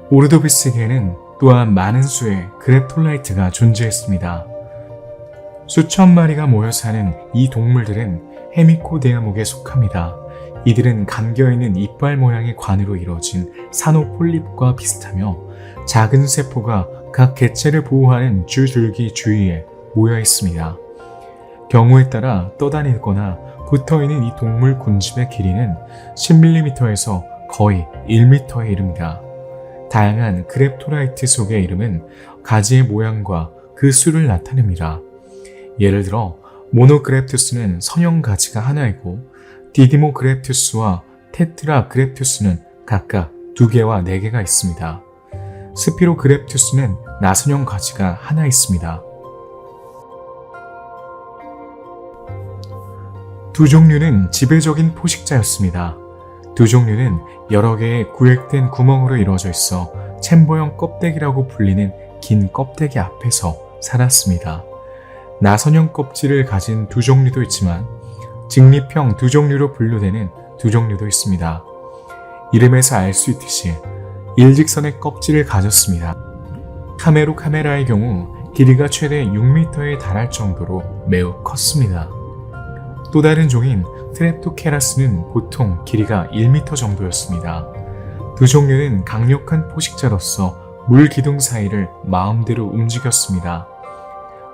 오르도비스계에는 또한 많은 수의 그랩톨라이트가 존재했습니다. 수천 마리가 모여 사는 이 동물들은 헤미코데아목에 속합니다. 이들은 감겨있는 이빨 모양의 관으로 이루어진 산호폴립과 비슷하며 작은 세포가 각 개체를 보호하는 줄줄기 주위에 모여 있습니다. 경우에 따라 떠다니거나 붙어있는 이 동물 군집의 길이는 10mm에서 거의 1m에 이릅니다. 다양한 그랩토라이트 속의 이름은 가지의 모양과 그 수를 나타냅니다. 예를 들어 모노그랩투스는 선형 가지가 하나이고 디디모그랩투스와 테트라그랩투스는 각각 2개와 4개가 있습니다. 스피로그랩투스는 나선형 가지가 하나 있습니다. 두 종류는 지배적인 포식자였습니다. 두 종류는 여러 개의 구획된 구멍으로 이루어져 있어 챔버형 껍데기라고 불리는 긴 껍데기 앞에서 살았습니다. 나선형 껍질을 가진 두 종류도 있지만 직립형 두 종류로 분류되는 두 종류도 있습니다. 이름에서 알 수 있듯이 일직선의 껍질을 가졌습니다. 카메로카메라의 경우 길이가 최대 6m에 달할 정도로 매우 컸습니다. 또 다른 종인 스트랩토케라스는 보통 길이가 1m 정도였습니다. 두 종류는 강력한 포식자로서 물 기둥 사이를 마음대로 움직였습니다.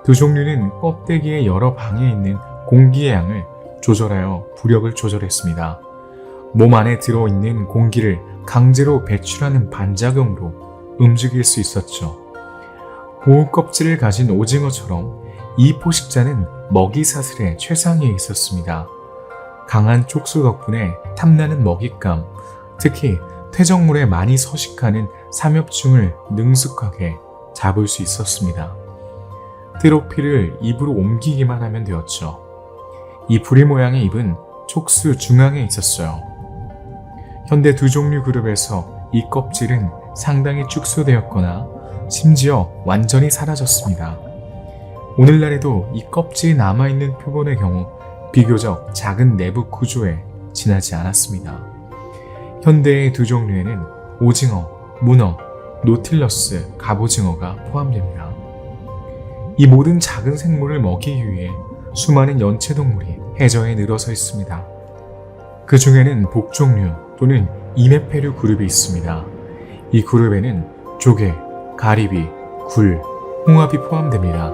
두 종류는 껍데기의 여러 방에 있는 공기의 양을 조절하여 부력을 조절했습니다. 몸 안에 들어있는 공기를 강제로 배출하는 반작용으로 움직일 수 있었죠. 보호 껍질을 가진 오징어처럼 이 포식자는 먹이 사슬의 최상위에 있었습니다. 강한 촉수 덕분에 탐나는 먹잇감, 특히 퇴적물에 많이 서식하는 삼엽충을 능숙하게 잡을 수 있었습니다. 트로피를 입으로 옮기기만 하면 되었죠. 이 부리 모양의 입은 촉수 중앙에 있었어요. 현대 두 종류 그룹에서 이 껍질은 상당히 축소되었거나 심지어 완전히 사라졌습니다. 오늘날에도 이 껍질이 남아있는 표본의 경우 비교적 작은 내부 구조에 지나지 않았습니다. 현대의 두 종류에는 오징어, 문어, 노틸러스, 갑오징어가 포함됩니다. 이 모든 작은 생물을 먹이기 위해 수많은 연체동물이 해저에 늘어서 있습니다. 그 중에는 복종류 또는 이메페류 그룹이 있습니다. 이 그룹에는 조개, 가리비, 굴, 홍합이 포함됩니다.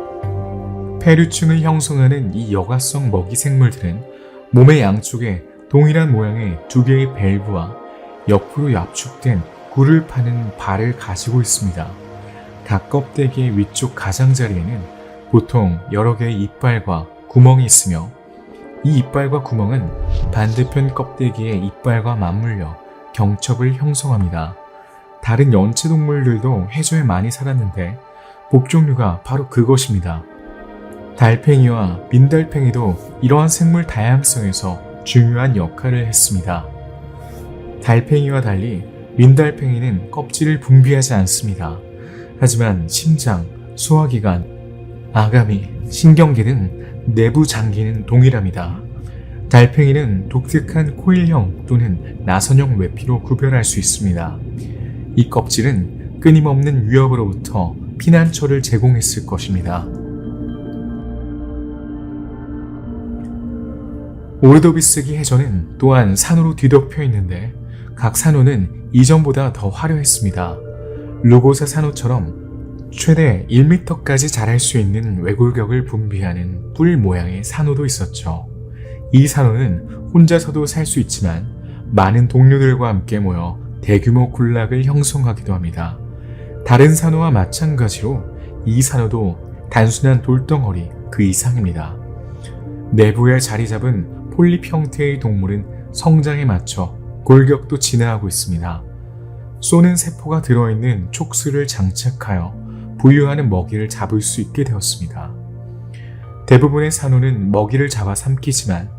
페류층을 형성하는 이 여과성 먹이 생물들은 몸의 양쪽에 동일한 모양의 두 개의 밸브와 옆으로 압축된 굴을 파는 발을 가지고 있습니다. 각 껍데기의 위쪽 가장자리에는 보통 여러 개의 이빨과 구멍이 있으며 이 이빨과 구멍은 반대편 껍데기의 이빨과 맞물려 경첩을 형성합니다. 다른 연체동물들도 해저에 많이 살았는데 복종류가 바로 그것입니다. 달팽이와 민달팽이도 이러한 생물 다양성에서 중요한 역할을 했습니다. 달팽이와 달리 민달팽이는 껍질을 분비하지 않습니다. 하지만 심장, 소화기관, 아가미, 신경계 등 내부 장기는 동일합니다. 달팽이는 독특한 코일형 또는 나선형 외피로 구별할 수 있습니다. 이 껍질은 끊임없는 위협으로부터 피난처를 제공했을 것입니다. 오르도비스기 해저는 또한 산호로 뒤덮여 있는데 각 산호는 이전보다 더 화려했습니다. 루고사 산호처럼 최대 1m까지 자랄 수 있는 외골격을 분비하는 뿔 모양의 산호도 있었죠. 이 산호는 혼자서도 살 수 있지만 많은 동료들과 함께 모여 대규모 군락을 형성하기도 합니다. 다른 산호와 마찬가지로 이 산호도 단순한 돌덩어리 그 이상입니다. 내부에 자리 잡은 폴립 형태의 동물은 성장에 맞춰 골격도 진화하고 있습니다. 쏘는 세포가 들어있는 촉수를 장착하여 부유하는 먹이를 잡을 수 있게 되었습니다. 대부분의 산호는 먹이를 잡아 삼키지만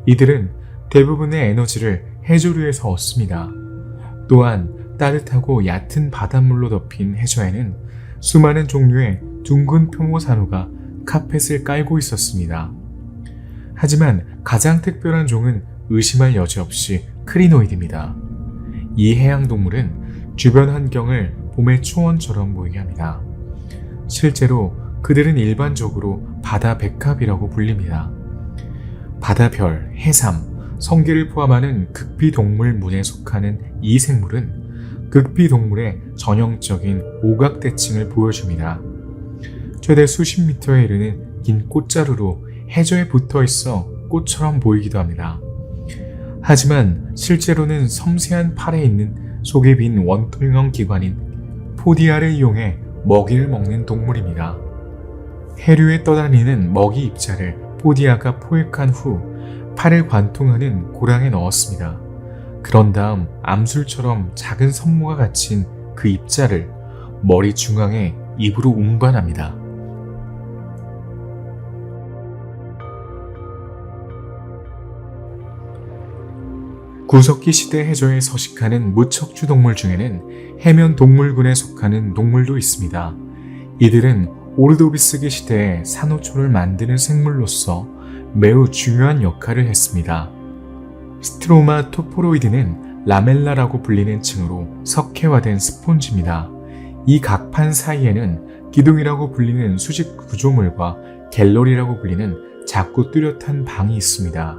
이들은 대부분의 에너지를 해조류에서 얻습니다. 또한 따뜻하고 얕은 바닷물로 덮인 해저에는 수많은 종류의 둥근 표모산호가 카펫을 깔고 있었습니다. 하지만 가장 특별한 종은 의심할 여지 없이 크리노이드입니다. 이 해양동물은 주변 환경을 봄의 초원처럼 보이게 합니다. 실제로 그들은 일반적으로 바다 백합이라고 불립니다. 바다별, 해삼, 성게를 포함하는 극비동물문에 속하는 이 생물은 극비동물의 전형적인 오각대칭을 보여줍니다. 최대 수십 미터에 이르는 긴 꽃자루로 해저에 붙어 있어 꽃처럼 보이기도 합니다. 하지만 실제로는 섬세한 팔에 있는 속에 빈 원통형 기관인 포디아를 이용해 먹이를 먹는 동물입니다. 해류에 떠다니는 먹이 입자를 포디아가 포획한 후 팔을 관통하는 고랑에 넣었습니다. 그런 다음 암술처럼 작은 선모가 갇힌 그 입자를 머리 중앙에 입으로 운반합니다. 구석기 시대 해저에 서식하는 무척추 동물 중에는 해면 동물군에 속하는 동물도 있습니다. 이들은 오르도비스기 시대에 산호초를 만드는 생물로서 매우 중요한 역할을 했습니다. 스트로마 토포로이드는 라멜라라고 불리는 층으로 석회화된 스폰지입니다. 이 각판 사이에는 기둥이라고 불리는 수직 구조물과 갤러리라고 불리는 작고 뚜렷한 방이 있습니다.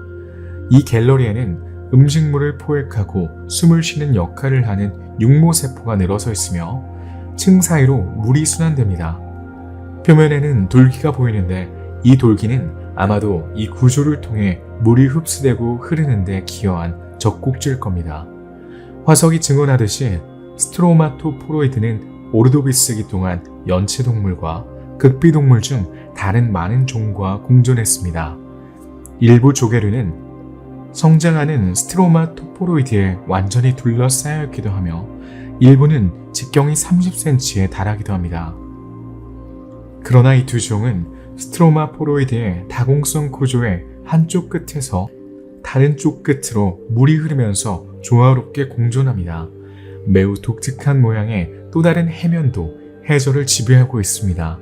이 갤러리에는 음식물을 포획하고 숨을 쉬는 역할을 하는 육모세포가 늘어서 있으며 층 사이로 물이 순환됩니다. 표면에는 돌기가 보이는데 이 돌기는 아마도 이 구조를 통해 물이 흡수되고 흐르는데 기여한 젖꼭지일 겁니다. 화석이 증언하듯이 스트로마토포로이드는 오르도비스기 동안 연체동물과 극비동물 중 다른 많은 종과 공존했습니다. 일부 조개류는 성장하는 스트로마토포로이드에 완전히 둘러싸여 있기도 하며 일부는 직경이 30cm에 달하기도 합니다. 그러나 이 두 종은 스트로마포로이드의 다공성 구조의 한쪽 끝에서 다른 쪽 끝으로 물이 흐르면서 조화롭게 공존합니다. 매우 독특한 모양의 또 다른 해면도 해저를 지배하고 있습니다.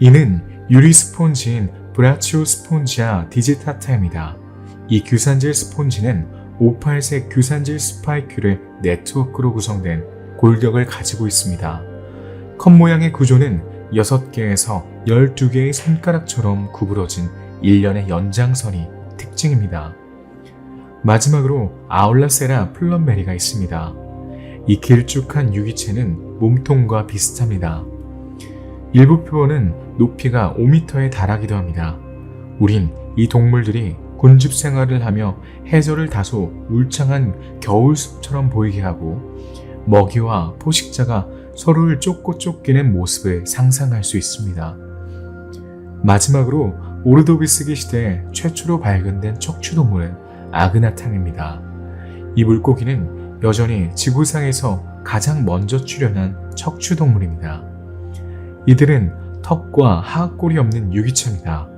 이는 유리 스폰지인 브라치오 스폰지아 디지타타입니다. 이 규산질 스폰지는 오팔색 규산질 스파이큘의 네트워크로 구성된 골격을 가지고 있습니다. 컵 모양의 구조는 6개에서 12개의 손가락처럼 구부러진 일련의 연장선이 특징입니다. 마지막으로 아울라세라 플럼베리가 있습니다. 이 길쭉한 유기체는 몸통과 비슷합니다. 일부 표본은 높이가 5m에 달하기도 합니다. 우린 이 동물들이 군집 생활을 하며 해저를 다소 울창한 겨울숲처럼 보이게 하고 먹이와 포식자가 서로를 쫓고 쫓기는 모습을 상상할 수 있습니다. 마지막으로 오르도비스기 시대에 최초로 발견된 척추동물은 아그나탕입니다. 이 물고기는 여전히 지구상에서 가장 먼저 출현한 척추동물입니다. 이들은 턱과 하악골이 없는 유기체입니다.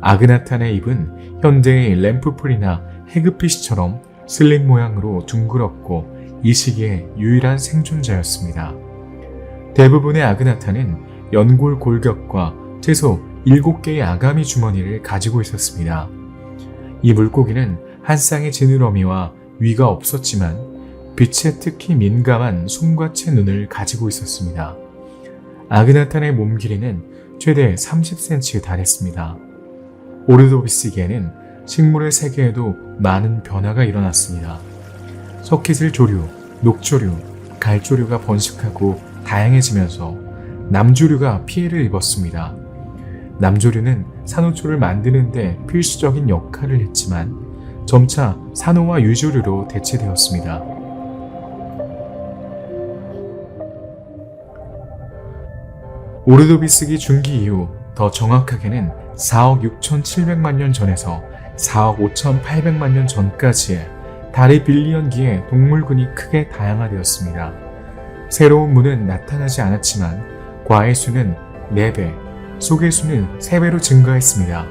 아그나탄의 입은 현대의 램프풀이나 해그피쉬처럼 슬림 모양으로 둥그렇고 이 시기의 유일한 생존자였습니다. 대부분의 아그나탄은 연골 골격과 최소 7개의 아가미 주머니를 가지고 있었습니다. 이 물고기는 한 쌍의 지느러미와 위가 없었지만 빛에 특히 민감한 손과 채 눈을 가지고 있었습니다. 아그나탄의 몸 길이는 최대 30cm에 달했습니다. 오르도비스기에는 식물의 세계에도 많은 변화가 일어났습니다. 석회질 조류, 녹조류, 갈조류가 번식하고 다양해지면서 남조류가 피해를 입었습니다. 남조류는 산호초를 만드는 데 필수적인 역할을 했지만 점차 산호와 유조류로 대체되었습니다. 오르도비스기 중기 이후 더 정확하게는 4억 6,700만 년 전에서 4억 5,800만 년 전까지의 다리 빌리언기에 동물군이 크게 다양화되었습니다. 새로운 문은 나타나지 않았지만 과의 수는 4배, 속의 수는 3배로 증가했습니다.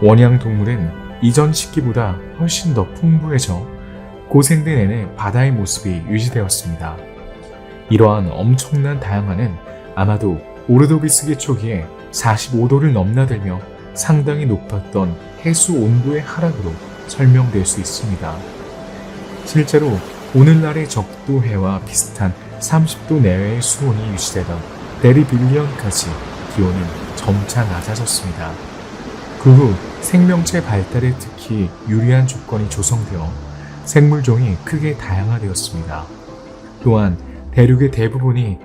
원양 동물은 이전 시기보다 훨씬 더 풍부해져 고생된 내내 바다의 모습이 유지되었습니다. 이러한 엄청난 다양화는 아마도 오르도비스기 초기에 45도를 넘나들며 상당히 높았던 해수 온도의 하락으로 설명될 수 있습니다. 실제로 오늘날의 적도해와 비슷한 30도 내외의 수온이 유지되던 데리빌리언까지 기온은 점차 낮아졌습니다. 그 후 생명체 발달에 특히 유리한 조건이 조성되어 생물종이 크게 다양화되었습니다. 또한 대륙의 대부분이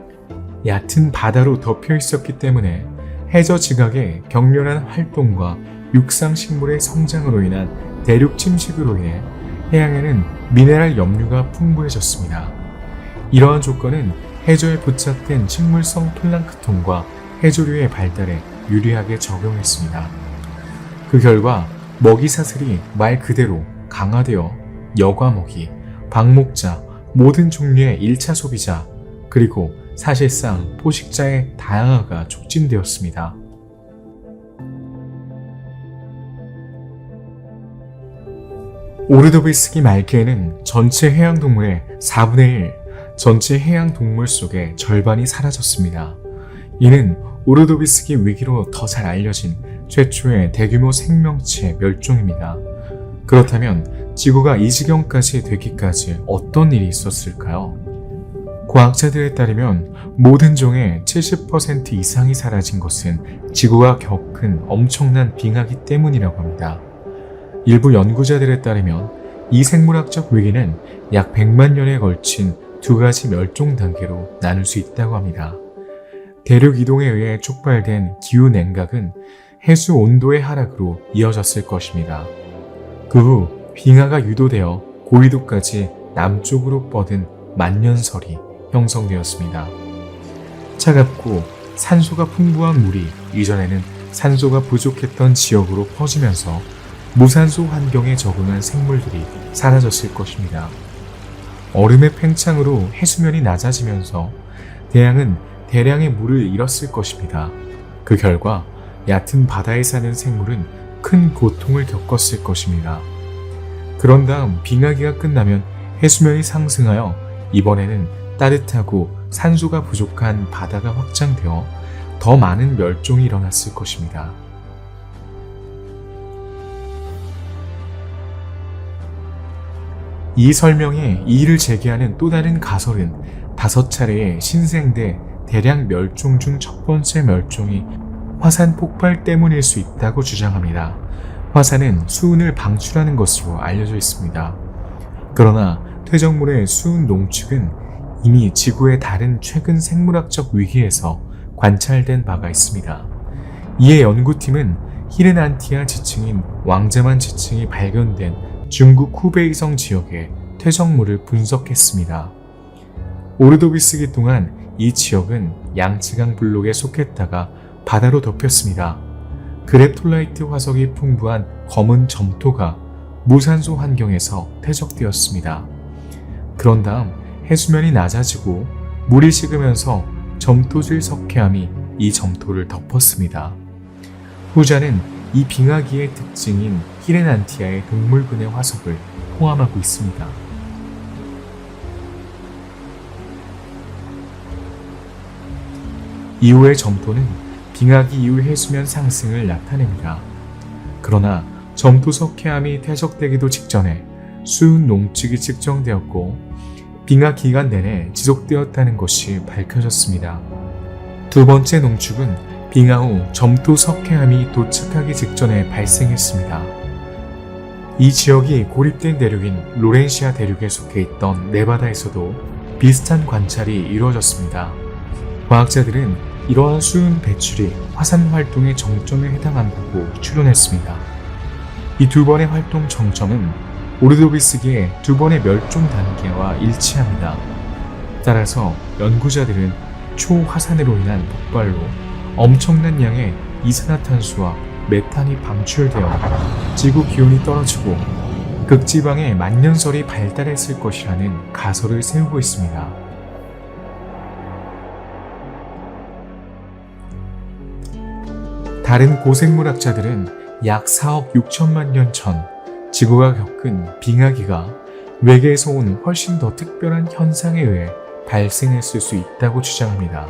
얕은 바다로 덮여 있었기 때문에 해저 지각의 격렬한 활동과 육상식물의 성장으로 인한 대륙 침식으로 인해 해양에는 미네랄 염류가 풍부해졌습니다. 이러한 조건은 해저에 부착된 식물성 플랑크톤과 해조류의 발달에 유리하게 적용했습니다. 그 결과 먹이 사슬이 말 그대로 강화되어 여과먹이, 방목자, 모든 종류의 1차 소비자, 그리고 사실상 포식자의 다양화가 촉진되었습니다. 오르도비스기 말기에는 전체 해양동물의 4분의 1, 전체 해양동물 속의 절반이 사라졌습니다. 이는 오르도비스기 위기로 더 잘 알려진 최초의 대규모 생명체 멸종입니다. 그렇다면 지구가 이 지경까지 되기까지 어떤 일이 있었을까요? 과학자들에 따르면 모든 종의 70% 이상이 사라진 것은 지구가 겪은 엄청난 빙하기 때문이라고 합니다. 일부 연구자들에 따르면 이 생물학적 위기는 약 100만 년에 걸친 두 가지 멸종 단계로 나눌 수 있다고 합니다. 대륙 이동에 의해 촉발된 기후 냉각은 해수 온도의 하락으로 이어졌을 것입니다. 그 후 빙하가 유도되어 고위도까지 남쪽으로 뻗은 만년설이 형성되었습니다. 차갑고 산소가 풍부한 물이 이전에는 산소가 부족했던 지역으로 퍼지면서 무산소 환경에 적응한 생물들이 사라졌을 것입니다. 얼음의 팽창으로 해수면이 낮아지면서 대양은 대량의 물을 잃었을 것입니다. 그 결과 얕은 바다에 사는 생물은 큰 고통을 겪었을 것입니다. 그런 다음 빙하기가 끝나면 해수면이 상승하여 이번에는 따뜻하고 산소가 부족한 바다가 확장되어 더 많은 멸종이 일어났을 것입니다. 이 설명에 이의를 제기하는 또 다른 가설은 5차례의 신생대 대량 멸종 중 첫 번째 멸종이 화산 폭발 때문일 수 있다고 주장합니다. 화산은 수은을 방출하는 것으로 알려져 있습니다. 그러나 퇴적물의 수은 농축은 이미 지구의 다른 최근 생물학적 위기에서 관찰된 바가 있습니다. 이에 연구팀은 히르난티아 지층인 왕자만 지층이 발견된 중국 후베이성 지역의 퇴적물을 분석했습니다. 오르도비스기 동안 이 지역은 양쯔강 블록에 속했다가 바다로 덮였습니다. 그랩톨라이트 화석이 풍부한 검은 점토가 무산소 환경에서 퇴적되었습니다. 그런 다음 해수면이 낮아지고 물이 식으면서 점토질 석회암이 이 점토를 덮었습니다. 후자는 이 빙하기의 특징인 히레난티아의 동물근의 화석을 포함하고 있습니다. 이후의 점토는 빙하기 이후 해수면 상승을 나타냅니다. 그러나 점토 석회암이 퇴적되기도 직전에 수은 농축이 측정되었고 빙하 기간 내내 지속되었다는 것이 밝혀졌습니다. 두 번째 농축은 빙하 후 점토 석회암이 도착하기 직전에 발생했습니다. 이 지역이 고립된 대륙인 로렌시아 대륙에 속해 있던 네바다에서도 비슷한 관찰이 이루어졌습니다. 과학자들은 이러한 수은 배출이 화산 활동의 정점에 해당한다고 추론했습니다. 이 두 번의 활동 정점은 오르도비스기의 두 번의 멸종 단계와 일치합니다. 따라서 연구자들은 초화산으로 인한 폭발로 엄청난 양의 이산화탄소와 메탄이 방출되어 지구 기온이 떨어지고 극지방의 만년설이 발달했을 것이라는 가설을 세우고 있습니다. 다른 고생물학자들은 약 4억 6천만 년 전 지구가 겪은 빙하기가 외계에서 온 훨씬 더 특별한 현상에 의해 발생했을 수 있다고 주장합니다.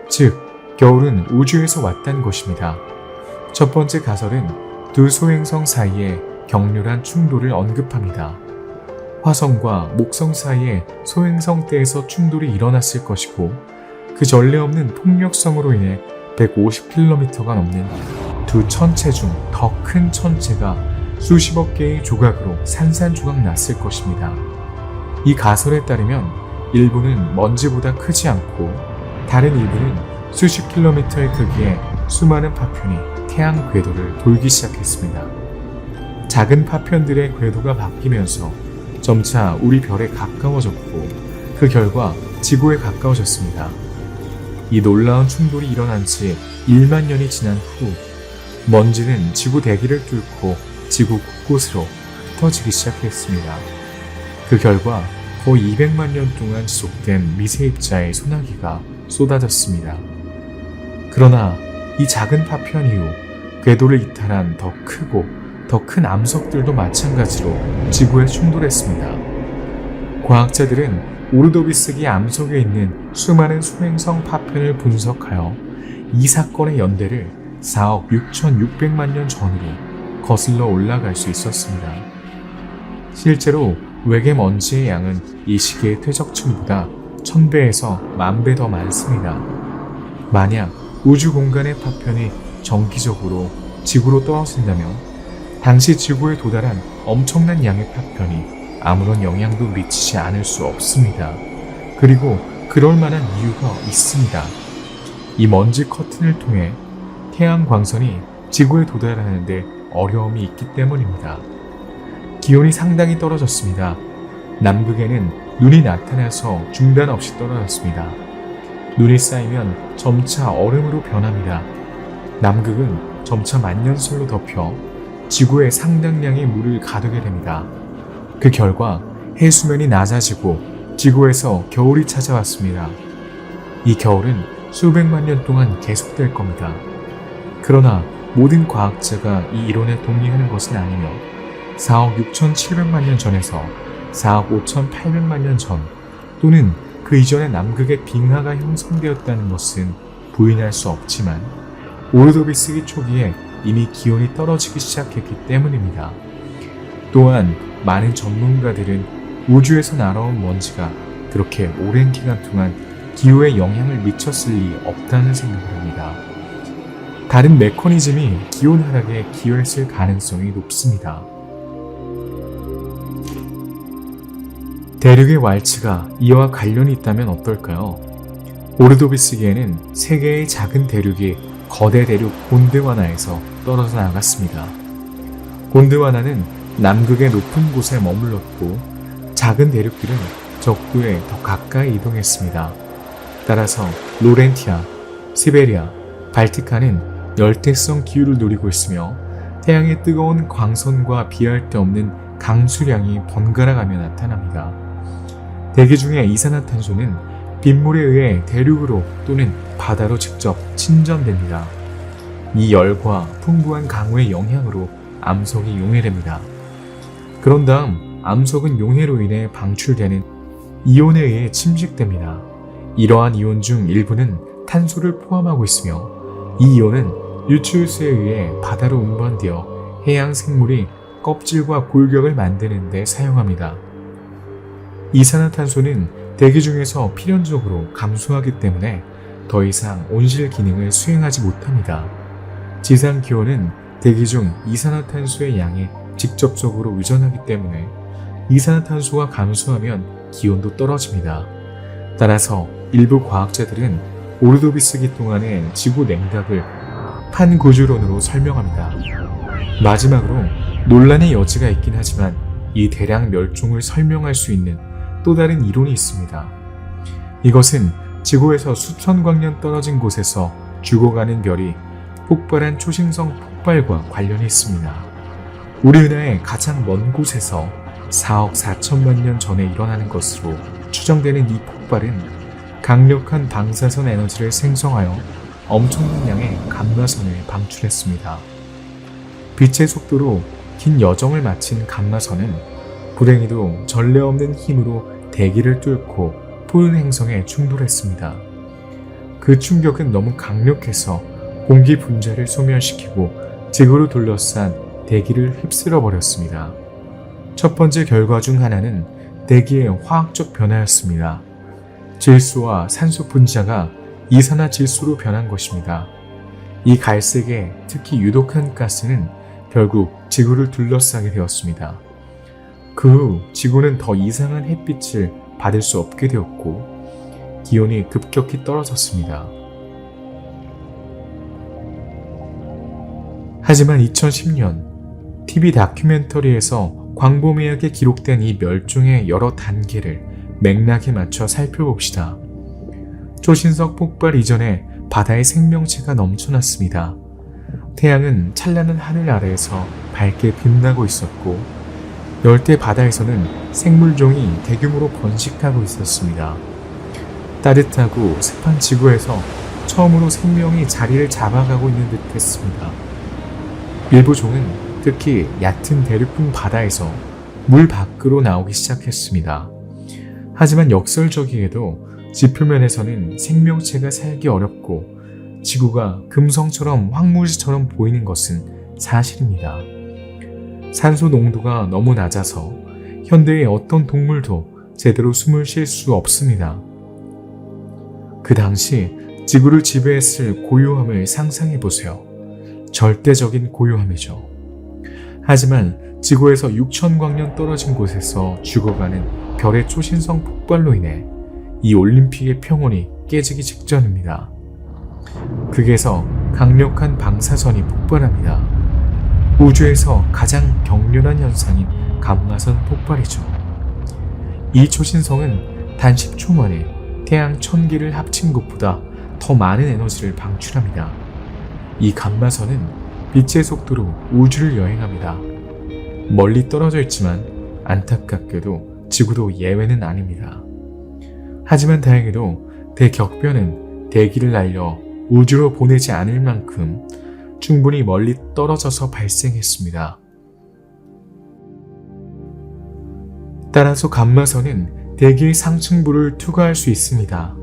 즉, 겨울은 우주에서 왔다는 것입니다. 첫 번째 가설은 두 소행성 사이에 격렬한 충돌을 언급합니다. 화성과 목성 사이에 소행성대에서 충돌이 일어났을 것이고 그 전례 없는 폭력성으로 인해 150km가 넘는 두 천체 중 더 큰 천체가 수십억 개의 조각으로 산산조각 났을 것입니다. 이 가설에 따르면 일부는 먼지보다 크지 않고 다른 일부는 수십 킬로미터의 크기의 수많은 파편이 태양 궤도를 돌기 시작했습니다. 작은 파편들의 궤도가 바뀌면서 점차 우리 별에 가까워졌고 그 결과 지구에 가까워졌습니다. 이 놀라운 충돌이 일어난 지 1만 년이 지난 후 먼지는 지구 대기를 뚫고 지구 곳곳으로 흩어지기 시작했습니다. 그 결과 거의 200만 년 동안 지속된 미세입자의 소나기가 쏟아졌습니다. 그러나 이 작은 파편 이후 궤도를 이탈한 더 크고 더 큰 암석들도 마찬가지로 지구에 충돌했습니다. 과학자들은 오르도비스기 암석에 있는 수많은 소행성 파편을 분석하여 이 사건의 연대를 4억 6,600만 년 전으로 거슬러 올라갈 수 있었습니다. 실제로 외계 먼지의 양은 이 시기의 퇴적층보다 1000배에서 10,000배 더 많습니다. 만약 우주 공간의 파편이 정기적으로 지구로 떨어진다면 당시 지구에 도달한 엄청난 양의 파편이 아무런 영향도 미치지 않을 수 없습니다. 그리고 그럴 만한 이유가 있습니다. 이 먼지 커튼을 통해 태양 광선이 지구에 도달하는데 어려움이 있기 때문입니다. 기온이 상당히 떨어졌습니다. 남극에는 눈이 나타나서 중단 없이 떨어졌습니다. 눈이 쌓이면 점차 얼음으로 변합니다. 남극은 점차 만년설로 덮여 지구에 상당량의 물을 가두게 됩니다. 그 결과 해수면이 낮아지고 지구에서 겨울이 찾아왔습니다. 이 겨울은 수백만 년 동안 계속될 겁니다. 그러나 모든 과학자가 이 이론에 동의하는 것은 아니며 4억 6,700만 년 전에서 4억 5,800만 년 전 또는 그 이전에 남극의 빙하가 형성되었다는 것은 부인할 수 없지만 오르도비스기 초기에 이미 기온이 떨어지기 시작했기 때문입니다. 또한 많은 전문가들은 우주에서 날아온 먼지가 그렇게 오랜 기간 동안 기후에 영향을 미쳤을 리 없다는 생각을 합니다. 다른 메커니즘이 기온 하락에 기여했을 가능성이 높습니다. 대륙의 왈츠가 이와 관련이 있다면 어떨까요? 오르도비스기에는 세 개의 작은 대륙이 거대 대륙 곤드와나에서 떨어져 나갔습니다. 곤드와나는 남극의 높은 곳에 머물렀고 작은 대륙들은 적도에 더 가까이 이동했습니다. 따라서 로렌티아, 시베리아, 발티카는 열대성 기후를 누리고 있으며 태양의 뜨거운 광선과 비할 데 없는 강수량이 번갈아가며 나타납니다. 대기 중에 이산화탄소는 빗물에 의해 대륙으로 또는 바다로 직접 침전됩니다. 이 열과 풍부한 강우의 영향으로 암석이 용해됩니다. 그런 다음 암석은 용해로 인해 방출되는 이온에 의해 침식됩니다. 이러한 이온 중 일부는 탄소를 포함하고 있으며 이 이온은 유치우스에 의해 바다로 운반되어 해양 생물이 껍질과 골격을 만드는 데 사용합니다. 이산화탄소는 대기 중에서 필연적으로 감소하기 때문에 더 이상 온실 기능을 수행하지 못합니다. 지상 기온은 대기 중 이산화탄소의 양에 직접적으로 의존하기 때문에 이산화탄소가 감소하면 기온도 떨어집니다. 따라서 일부 과학자들은 오르도비스기 동안의 지구 냉각을 판구주론으로 설명합니다. 마지막으로 논란의 여지가 있긴 하지만 이 대량 멸종을 설명할 수 있는 또 다른 이론이 있습니다. 이것은 지구에서 수천광 년 떨어진 곳에서 죽어가는 별이 폭발한 초신성 폭발과 관련이 있습니다. 우리 은하의 가장 먼 곳에서 4억 4천만 년 전에 일어나는 것으로 추정되는 이 폭발은 강력한 방사선 에너지를 생성하여 엄청난 양의 감마선을 방출했습니다. 빛의 속도로 긴 여정을 마친 감마선은 불행히도 전례 없는 힘으로 대기를 뚫고 푸른 행성에 충돌했습니다. 그 충격은 너무 강력해서 공기 분자를 소멸시키고 지구를 둘러싼 대기를 휩쓸어 버렸습니다. 첫 번째 결과 중 하나는 대기의 화학적 변화였습니다. 질소와 산소 분자가 이산화질소로 변한 것입니다. 이 갈색의 특히 유독한 가스는 결국 지구를 둘러싸게 되었습니다. 그 후 지구는 더 이상한 햇빛을 받을 수 없게 되었고 기온이 급격히 떨어졌습니다. 하지만 2010년 TV 다큐멘터리에서 광범위하게 기록된 이 멸종의 여러 단계를 맥락에 맞춰 살펴봅시다. 초신성 폭발 이전에 바다에 생명체가 넘쳐났습니다. 태양은 찬란한 하늘 아래에서 밝게 빛나고 있었고 열대 바다에서는 생물종이 대규모로 번식하고 있었습니다. 따뜻하고 습한 지구에서 처음으로 생명이 자리를 잡아가고 있는 듯 했습니다. 일부 종은 특히 얕은 대륙분 바다에서 물 밖으로 나오기 시작했습니다. 하지만 역설적이게도 지표면에서는 생명체가 살기 어렵고 지구가 금성처럼 황무지처럼 보이는 것은 사실입니다. 산소 농도가 너무 낮아서 현대의 어떤 동물도 제대로 숨을 쉴 수 없습니다. 그 당시 지구를 지배했을 고요함을 상상해 보세요. 절대적인 고요함이죠. 하지만 지구에서 6,000광년 떨어진 곳에서 죽어가는 별의 초신성 폭발로 인해 이 올림픽의 평온이 깨지기 직전입니다. 극에서 강력한 방사선이 폭발합니다. 우주에서 가장 격렬한 현상인 감마선 폭발이죠. 이 초신성은 단 10초 만에 태양 1000개를 합친 것보다 더 많은 에너지를 방출합니다. 이 감마선은 빛의 속도로 우주를 여행합니다. 멀리 떨어져 있지만 안타깝게도 지구도 예외는 아닙니다. 하지만 다행히도 대격변은 대기를 날려 우주로 보내지 않을 만큼 충분히 멀리 떨어져서 발생했습니다. 따라서 감마선은 대기의 상층부를 투과할 수 있습니다.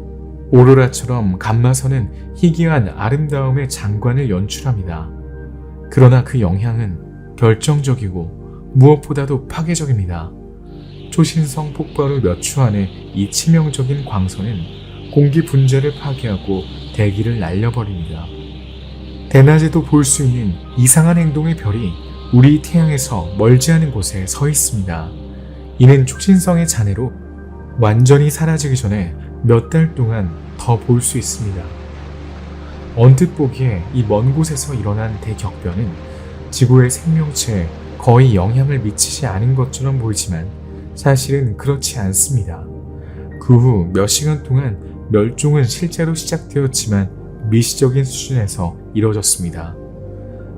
오로라처럼 감마선은 희귀한 아름다움의 장관을 연출합니다. 그러나 그 영향은 결정적이고 무엇보다도 파괴적입니다. 초신성 폭발 후 몇 초 안에 이 치명적인 광선은 공기 분자를 파괴하고 대기를 날려버립니다. 대낮에도 볼 수 있는 이상한 행동의 별이 우리 태양에서 멀지 않은 곳에 서 있습니다. 이는 초신성의 잔해로 완전히 사라지기 전에 몇 달 동안 더 볼 수 있습니다. 언뜻 보기에 이 먼 곳에서 일어난 대격변은 지구의 생명체에 거의 영향을 미치지 않은 것처럼 보이지만 사실은 그렇지 않습니다. 그 후 몇 시간 동안 멸종은 실제로 시작되었지만 미시적인 수준에서 이뤄졌습니다.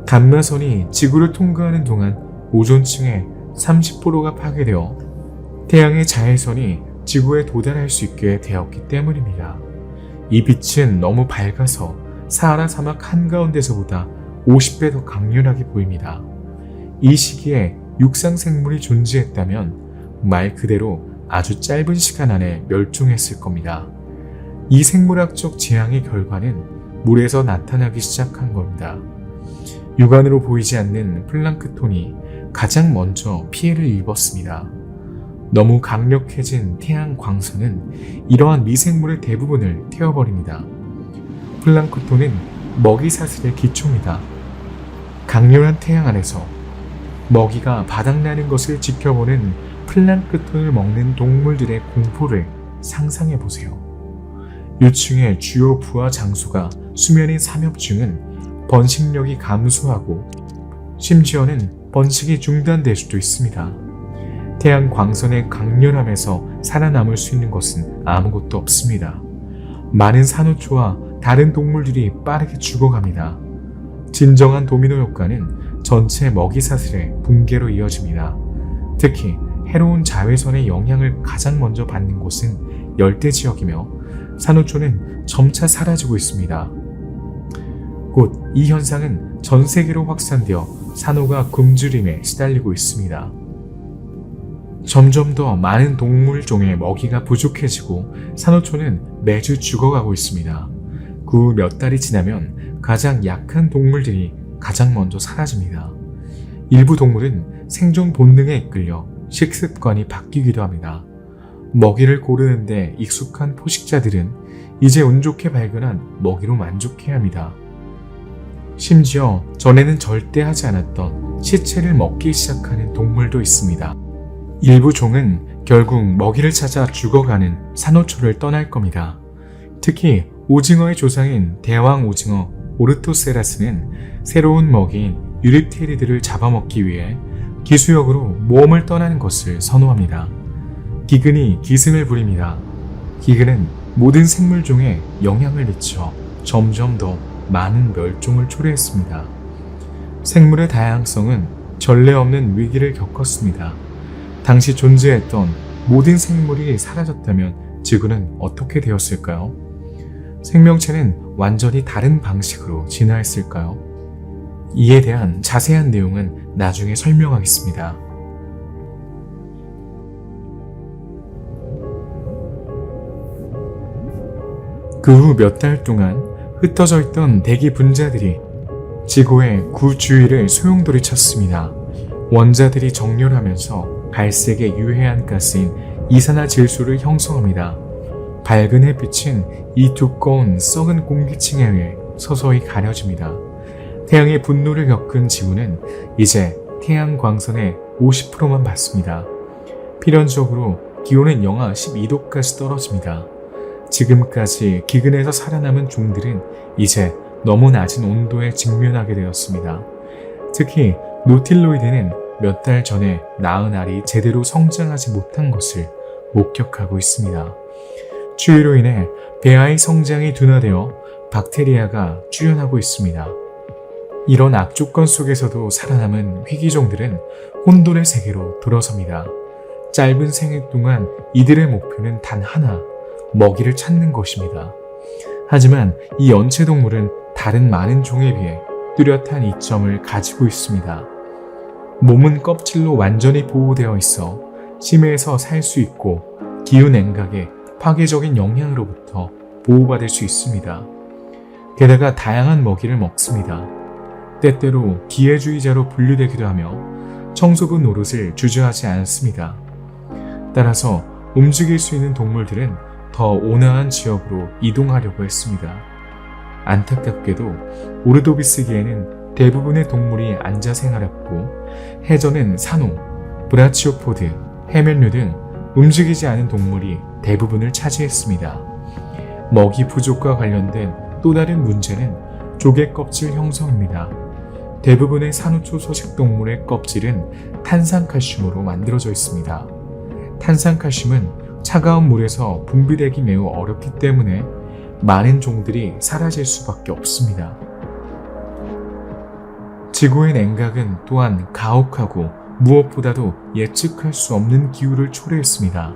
감마선이 지구를 통과하는 동안 오존층의 30%가 파괴되어 태양의 자외선이 지구에 도달할 수 있게 되었기 때문입니다. 이 빛은 너무 밝아서 사하라 사막 한가운데서보다 50배 더 강렬하게 보입니다. 이 시기에 육상 생물이 존재했다면 말 그대로 아주 짧은 시간 안에 멸종했을 겁니다. 이 생물학적 재앙의 결과는 물에서 나타나기 시작한 겁니다. 육안으로 보이지 않는 플랑크톤이 가장 먼저 피해를 입었습니다. 너무 강력해진 태양 광선은 이러한 미생물의 대부분을 태워버립니다. 플랑크톤은 먹이 사슬의 기초입니다. 강렬한 태양 안에서 먹이가 바닥나는 것을 지켜보는 플랑크톤을 먹는 동물들의 공포를 상상해 보세요. 유충의 주요 부화 장소가 수면인 삼엽중은 번식력이 감소하고 심지어는 번식이 중단될 수도 있습니다. 태양 광선의 강렬함에서 살아남을 수 있는 것은 아무것도 없습니다. 많은 산호초와 다른 동물들이 빠르게 죽어갑니다. 진정한 도미노 효과는 전체 먹이 사슬의 붕괴로 이어집니다. 특히 해로운 자외선의 영향을 가장 먼저 받는 곳은 열대 지역이며 산호초는 점차 사라지고 있습니다. 곧 이 현상은 전 세계로 확산되어 산호가 굶주림에 시달리고 있습니다. 점점 더 많은 동물종의 먹이가 부족해지고 산호초는 매주 죽어가고 있습니다. 그 후 몇 달이 지나면 가장 약한 동물들이 가장 먼저 사라집니다. 일부 동물은 생존 본능에 이끌려 식습관이 바뀌기도 합니다. 먹이를 고르는데 익숙한 포식자들은 이제 운 좋게 발견한 먹이로 만족해야 합니다. 심지어 전에는 절대 하지 않았던 시체를 먹기 시작하는 동물도 있습니다. 일부 종은 결국 먹이를 찾아 죽어가는 산호초를 떠날 겁니다. 특히 오징어의 조상인 대왕 오징어 오르토세라스는 새로운 먹이인 유립테리드를 잡아먹기 위해 기수역으로 모험을 떠나는 것을 선호합니다. 기근이 기승을 부립니다. 기근은 모든 생물종에 영향을 미쳐 점점 더 많은 멸종을 초래했습니다. 생물의 다양성은 전례 없는 위기를 겪었습니다. 당시 존재했던 모든 생물이 사라졌다면 지구는 어떻게 되었을까요? 생명체는 완전히 다른 방식으로 진화했을까요? 이에 대한 자세한 내용은 나중에 설명하겠습니다. 그 후 몇 달 동안 흩어져 있던 대기 분자들이 지구의 구주위를 소용돌이 쳤습니다. 원자들이 정렬하면서 갈색의 유해한 가스인 이산화질소를 형성합니다. 밝은 햇빛은 이 두꺼운 썩은 공기층에 의해 서서히 가려집니다. 태양의 분노를 겪은 지구는 이제 태양 광선의 50%만 받습니다. 필연적으로 기온은 영하 12도까지 떨어집니다. 지금까지 기근에서 살아남은 종들은 이제 너무 낮은 온도에 직면하게 되었습니다. 특히 노틸로이드는 몇 달 전에 낳은 알이 제대로 성장하지 못한 것을 목격하고 있습니다. 추위로 인해 배아의 성장이 둔화되어 박테리아가 출현하고 있습니다. 이런 악조건 속에서도 살아남은 희귀종들은 혼돈의 세계로 들어섭니다. 짧은 생애 동안 이들의 목표는 단 하나, 먹이를 찾는 것입니다. 하지만 이 연체동물은 다른 많은 종에 비해 뚜렷한 이점을 가지고 있습니다. 몸은 껍질로 완전히 보호되어 있어 심해에서 살 수 있고 기후 냉각의 파괴적인 영향으로부터 보호받을 수 있습니다. 게다가 다양한 먹이를 먹습니다. 때때로 기회주의자로 분류되기도 하며 청소부 노릇을 주저하지 않습니다. 따라서 움직일 수 있는 동물들은 더 온화한 지역으로 이동하려고 했습니다. 안타깝게도 오르도비스기에는 대부분의 동물이 앉아 생활했고 해저는 산호, 브라치오포드, 해면류 등 움직이지 않은 동물이 대부분을 차지했습니다. 먹이 부족과 관련된 또 다른 문제는 조개 껍질 형성입니다. 대부분의 산호초 소식 동물의 껍질은 탄산칼슘으로 만들어져 있습니다. 탄산칼슘은 차가운 물에서 분비되기 매우 어렵기 때문에 많은 종들이 사라질 수밖에 없습니다. 지구의 냉각은 또한 가혹하고 무엇보다도 예측할 수 없는 기후를 초래했습니다.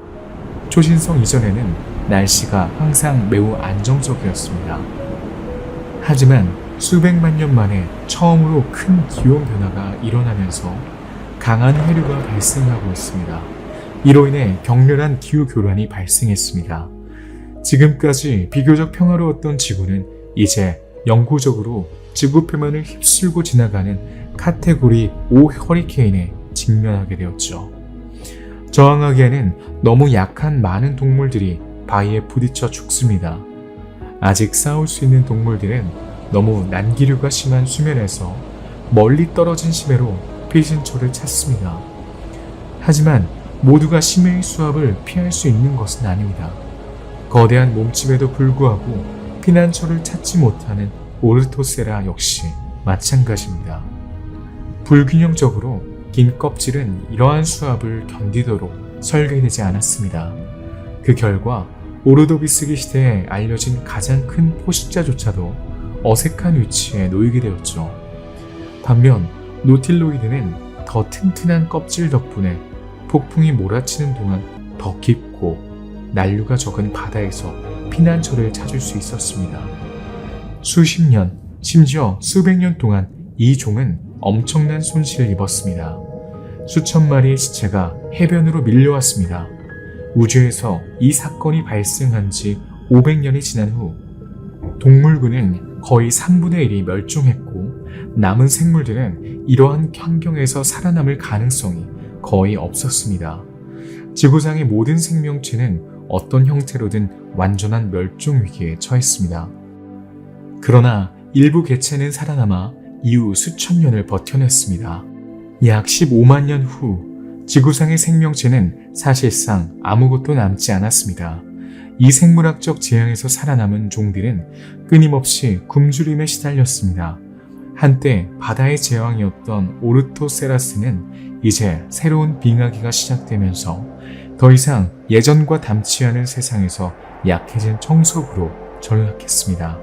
초신성 이전에는 날씨가 항상 매우 안정적이었습니다. 하지만 수백만 년 만에 처음으로 큰 기온 변화가 일어나면서 강한 해류가 발생하고 있습니다. 이로 인해 격렬한 기후 교란이 발생했습니다. 지금까지 비교적 평화로웠던 지구는 이제 영구적으로 지구 표면을 휩쓸고 지나가는 카테고리 5 허리케인에 직면하게 되었죠. 저항하기에는 너무 약한 많은 동물들이 바위에 부딪혀 죽습니다. 아직 싸울 수 있는 동물들은 너무 난기류가 심한 수면에서 멀리 떨어진 심해로 피신처를 찾습니다. 하지만 모두가 심해의 수압을 피할 수 있는 것은 아닙니다. 거대한 몸집에도 불구하고 피난처를 찾지 못하는 오르토세라 역시 마찬가지입니다. 불균형적으로 긴 껍질은 이러한 수압을 견디도록 설계되지 않았습니다. 그 결과 오르도비스기 시대에 알려진 가장 큰 포식자조차도 어색한 위치에 놓이게 되었죠. 반면 노틸로이드는 더 튼튼한 껍질 덕분에 폭풍이 몰아치는 동안 더 깊고 난류가 적은 바다에서 피난처를 찾을 수 있었습니다. 수십 년, 심지어 수백 년 동안 이 종은 엄청난 손실을 입었습니다. 수천 마리의 시체가 해변으로 밀려왔습니다. 우주에서 이 사건이 발생한 지 500년이 지난 후 동물군은 거의 3분의 1이 멸종했고 남은 생물들은 이러한 환경에서 살아남을 가능성이 거의 없었습니다. 지구상의 모든 생명체는 어떤 형태로든 완전한 멸종 위기에 처했습니다. 그러나 일부 개체는 살아남아 이후 수천 년을 버텨냈습니다. 약 15만 년 후 지구상의 생명체는 사실상 아무것도 남지 않았습니다. 이 생물학적 재앙에서 살아남은 종들은 끊임없이 굶주림에 시달렸습니다. 한때 바다의 제왕이었던 오르토세라스는 이제 새로운 빙하기가 시작되면서 더 이상 예전과 닮지 않은 세상에서 약해진 청소부로 전락했습니다.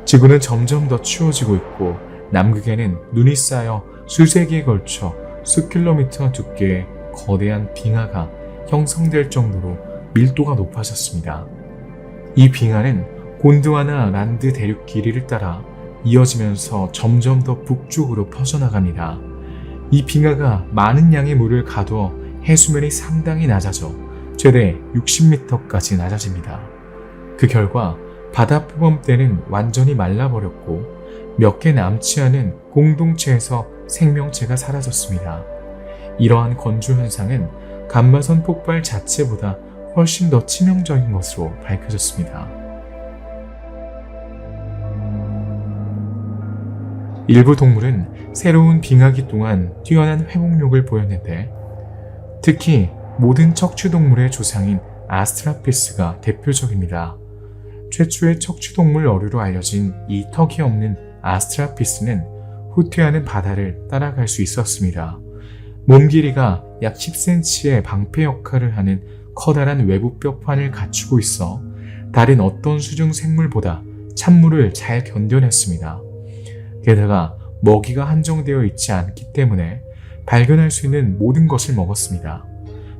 지구는 점점 더 추워지고 있고 남극에는 눈이 쌓여 수세기에 걸쳐 수킬로미터 두께의 거대한 빙하가 형성될 정도로 밀도가 높아졌습니다. 이 빙하는 곤드와나 란드 대륙 길이를 따라 이어지면서 점점 더 북쪽으로 퍼져나갑니다. 이 빙하가 많은 양의 물을 가두어 해수면이 상당히 낮아져 최대 60m까지 낮아집니다. 그 결과 바다 표범대는 완전히 말라버렸고 몇 개 남지 않은 공동체에서 생명체가 사라졌습니다. 이러한 건조 현상은 감마선 폭발 자체보다 훨씬 더 치명적인 것으로 밝혀졌습니다. 일부 동물은 새로운 빙하기 동안 뛰어난 회복력을 보였는데, 특히 모든 척추동물의 조상인 아스트라피스가 대표적입니다. 최초의 척추동물 어류로 알려진 이 턱이 없는 아스트라피스는 후퇴하는 바다를 따라갈 수 있었습니다. 몸 길이가 약 10cm의 방패 역할을 하는 커다란 외부 뼈판을 갖추고 있어 다른 어떤 수중 생물보다 찬물을 잘 견뎌냈습니다. 게다가 먹이가 한정되어 있지 않기 때문에 발견할 수 있는 모든 것을 먹었습니다.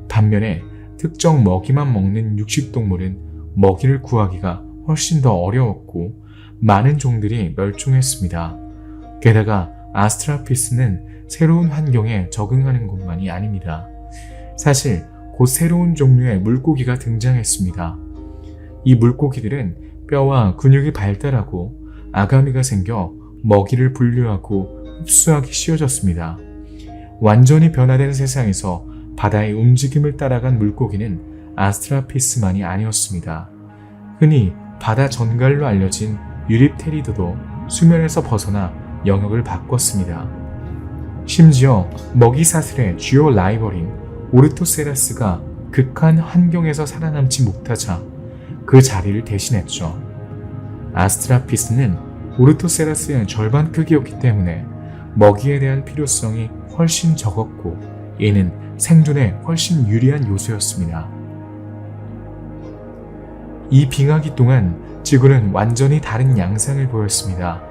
반면에 특정 먹이만 먹는 육식동물은 먹이를 구하기가 훨씬 더 어려웠고 많은 종들이 멸종했습니다. 게다가 아스트라피스는 새로운 환경에 적응하는 것만이 아닙니다. 사실 곧 새로운 종류의 물고기가 등장했습니다. 이 물고기들은 뼈와 근육이 발달하고 아가미가 생겨 먹이를 분류하고 흡수하기 쉬워졌습니다. 완전히 변화된 세상에서 바다의 움직임을 따라간 물고기는 아스트라피스만이 아니었습니다. 흔히 바다 전갈로 알려진 유립테리드도 수면에서 벗어나 영역을 바꿨습니다. 심지어 먹이 사슬의 주요 라이벌인 오르토세라스가 극한 환경에서 살아남지 못하자 그 자리를 대신했죠. 아스트라피스는 오르토세라스의 절반 크기였기 때문에 먹이에 대한 필요성이 훨씬 적었고 이는 생존에 훨씬 유리한 요소였습니다. 이 빙하기 동안 지구는 완전히 다른 양상을 보였습니다.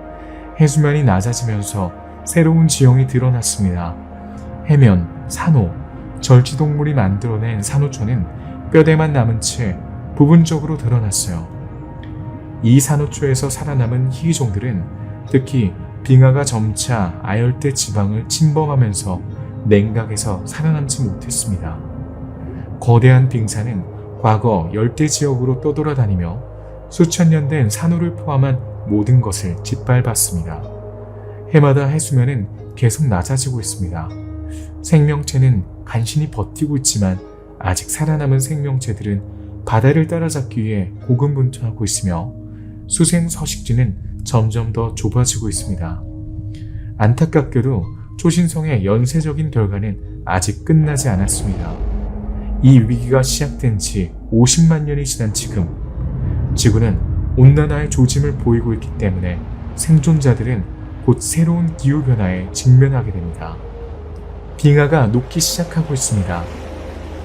해수면이 낮아지면서 새로운 지형이 드러났습니다. 해면, 산호, 절지동물이 만들어낸 산호초는 뼈대만 남은 채 부분적으로 드러났어요. 이 산호초에서 살아남은 희귀종들은 특히 빙하가 점차 아열대 지방을 침범하면서 냉각에서 살아남지 못했습니다. 거대한 빙산은 과거 열대 지역으로 떠돌아다니며 수천 년 된 산호를 포함한 모든 것을 짓밟았습니다. 해마다 해수면은 계속 낮아지고 있습니다. 생명체는 간신히 버티고 있지만 아직 살아남은 생명체들은 바다를 따라잡기 위해 고군분투하고 있으며 수생 서식지는 점점 더 좁아지고 있습니다. 안타깝게도 초신성의 연쇄적인 결과는 아직 끝나지 않았습니다. 이 위기가 시작된 지 50만 년이 지난 지금, 지구는 온난화의 조짐을 보이고 있기 때문에 생존자들은 곧 새로운 기후변화에 직면하게 됩니다. 빙하가 녹기 시작하고 있습니다.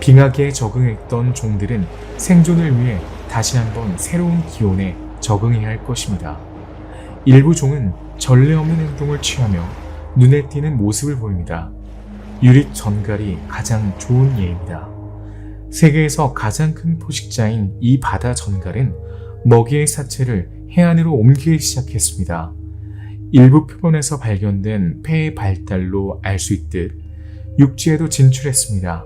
빙하기에 적응했던 종들은 생존을 위해 다시 한번 새로운 기온에 적응해야 할 것입니다. 일부 종은 전례 없는 행동을 취하며 눈에 띄는 모습을 보입니다. 유립 전갈이 가장 좋은 예입니다. 세계에서 가장 큰 포식자인 이 바다 전갈은 먹이의 사체를 해안으로 옮기기 시작했습니다. 일부 표본에서 발견된 폐의 발달로 알 수 있듯 육지에도 진출했습니다.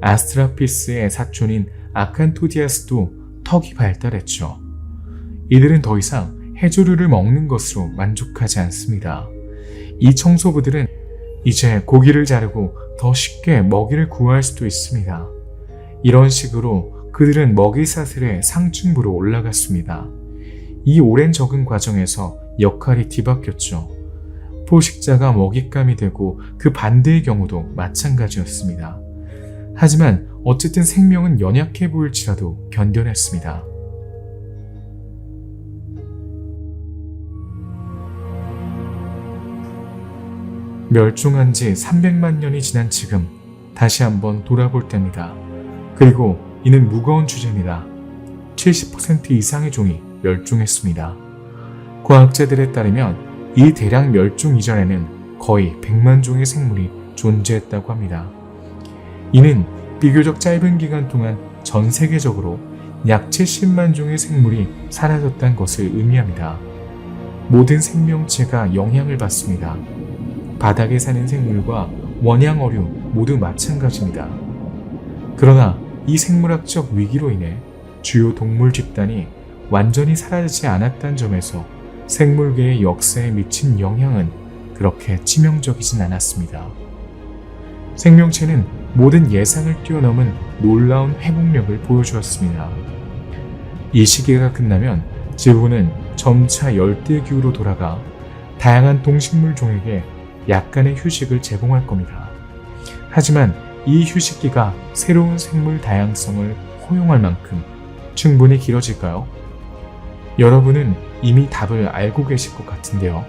아스트라피스의 사촌인 아칸토디아스도 턱이 발달했죠. 이들은 더 이상 해조류를 먹는 것으로 만족하지 않습니다. 이 청소부들은 이제 고기를 자르고 더 쉽게 먹이를 구할 수도 있습니다. 이런 식으로 그들은 먹이 사슬의 상층부로 올라갔습니다. 이 오랜 적응 과정에서 역할이 뒤바뀌었죠. 포식자가 먹잇감이 되고 그 반대의 경우도 마찬가지였습니다. 하지만 어쨌든 생명은 연약해 보일지라도 견뎌냈습니다. 멸종한 지 300만 년이 지난 지금 다시 한번 돌아볼 때입니다. 그리고 이는 무거운 주제입니다. 70% 이상의 종이 멸종했습니다. 과학자들에 따르면 이 대량 멸종 이전에는 거의 100만 종의 생물이 존재했다고 합니다. 이는 비교적 짧은 기간 동안 전 세계적으로 약 70만 종의 생물이 사라졌다는 것을 의미합니다. 모든 생명체가 영향을 받습니다. 바닥에 사는 생물과 원양어류 모두 마찬가지입니다. 그러나 이 생물학적 위기로 인해 주요 동물 집단이 완전히 사라지지 않았다는 점에서 생물계의 역사에 미친 영향은 그렇게 치명적이진 않았습니다. 생명체는 모든 예상을 뛰어넘은 놀라운 회복력을 보여주었습니다. 이 시기가 끝나면 지구는 점차 열대기후로 돌아가 다양한 동식물 종에게 약간의 휴식을 제공할 겁니다. 하지만 이 휴식기가 새로운 생물 다양성을 허용할 만큼 충분히 길어질까요? 여러분은 이미 답을 알고 계실 것 같은데요.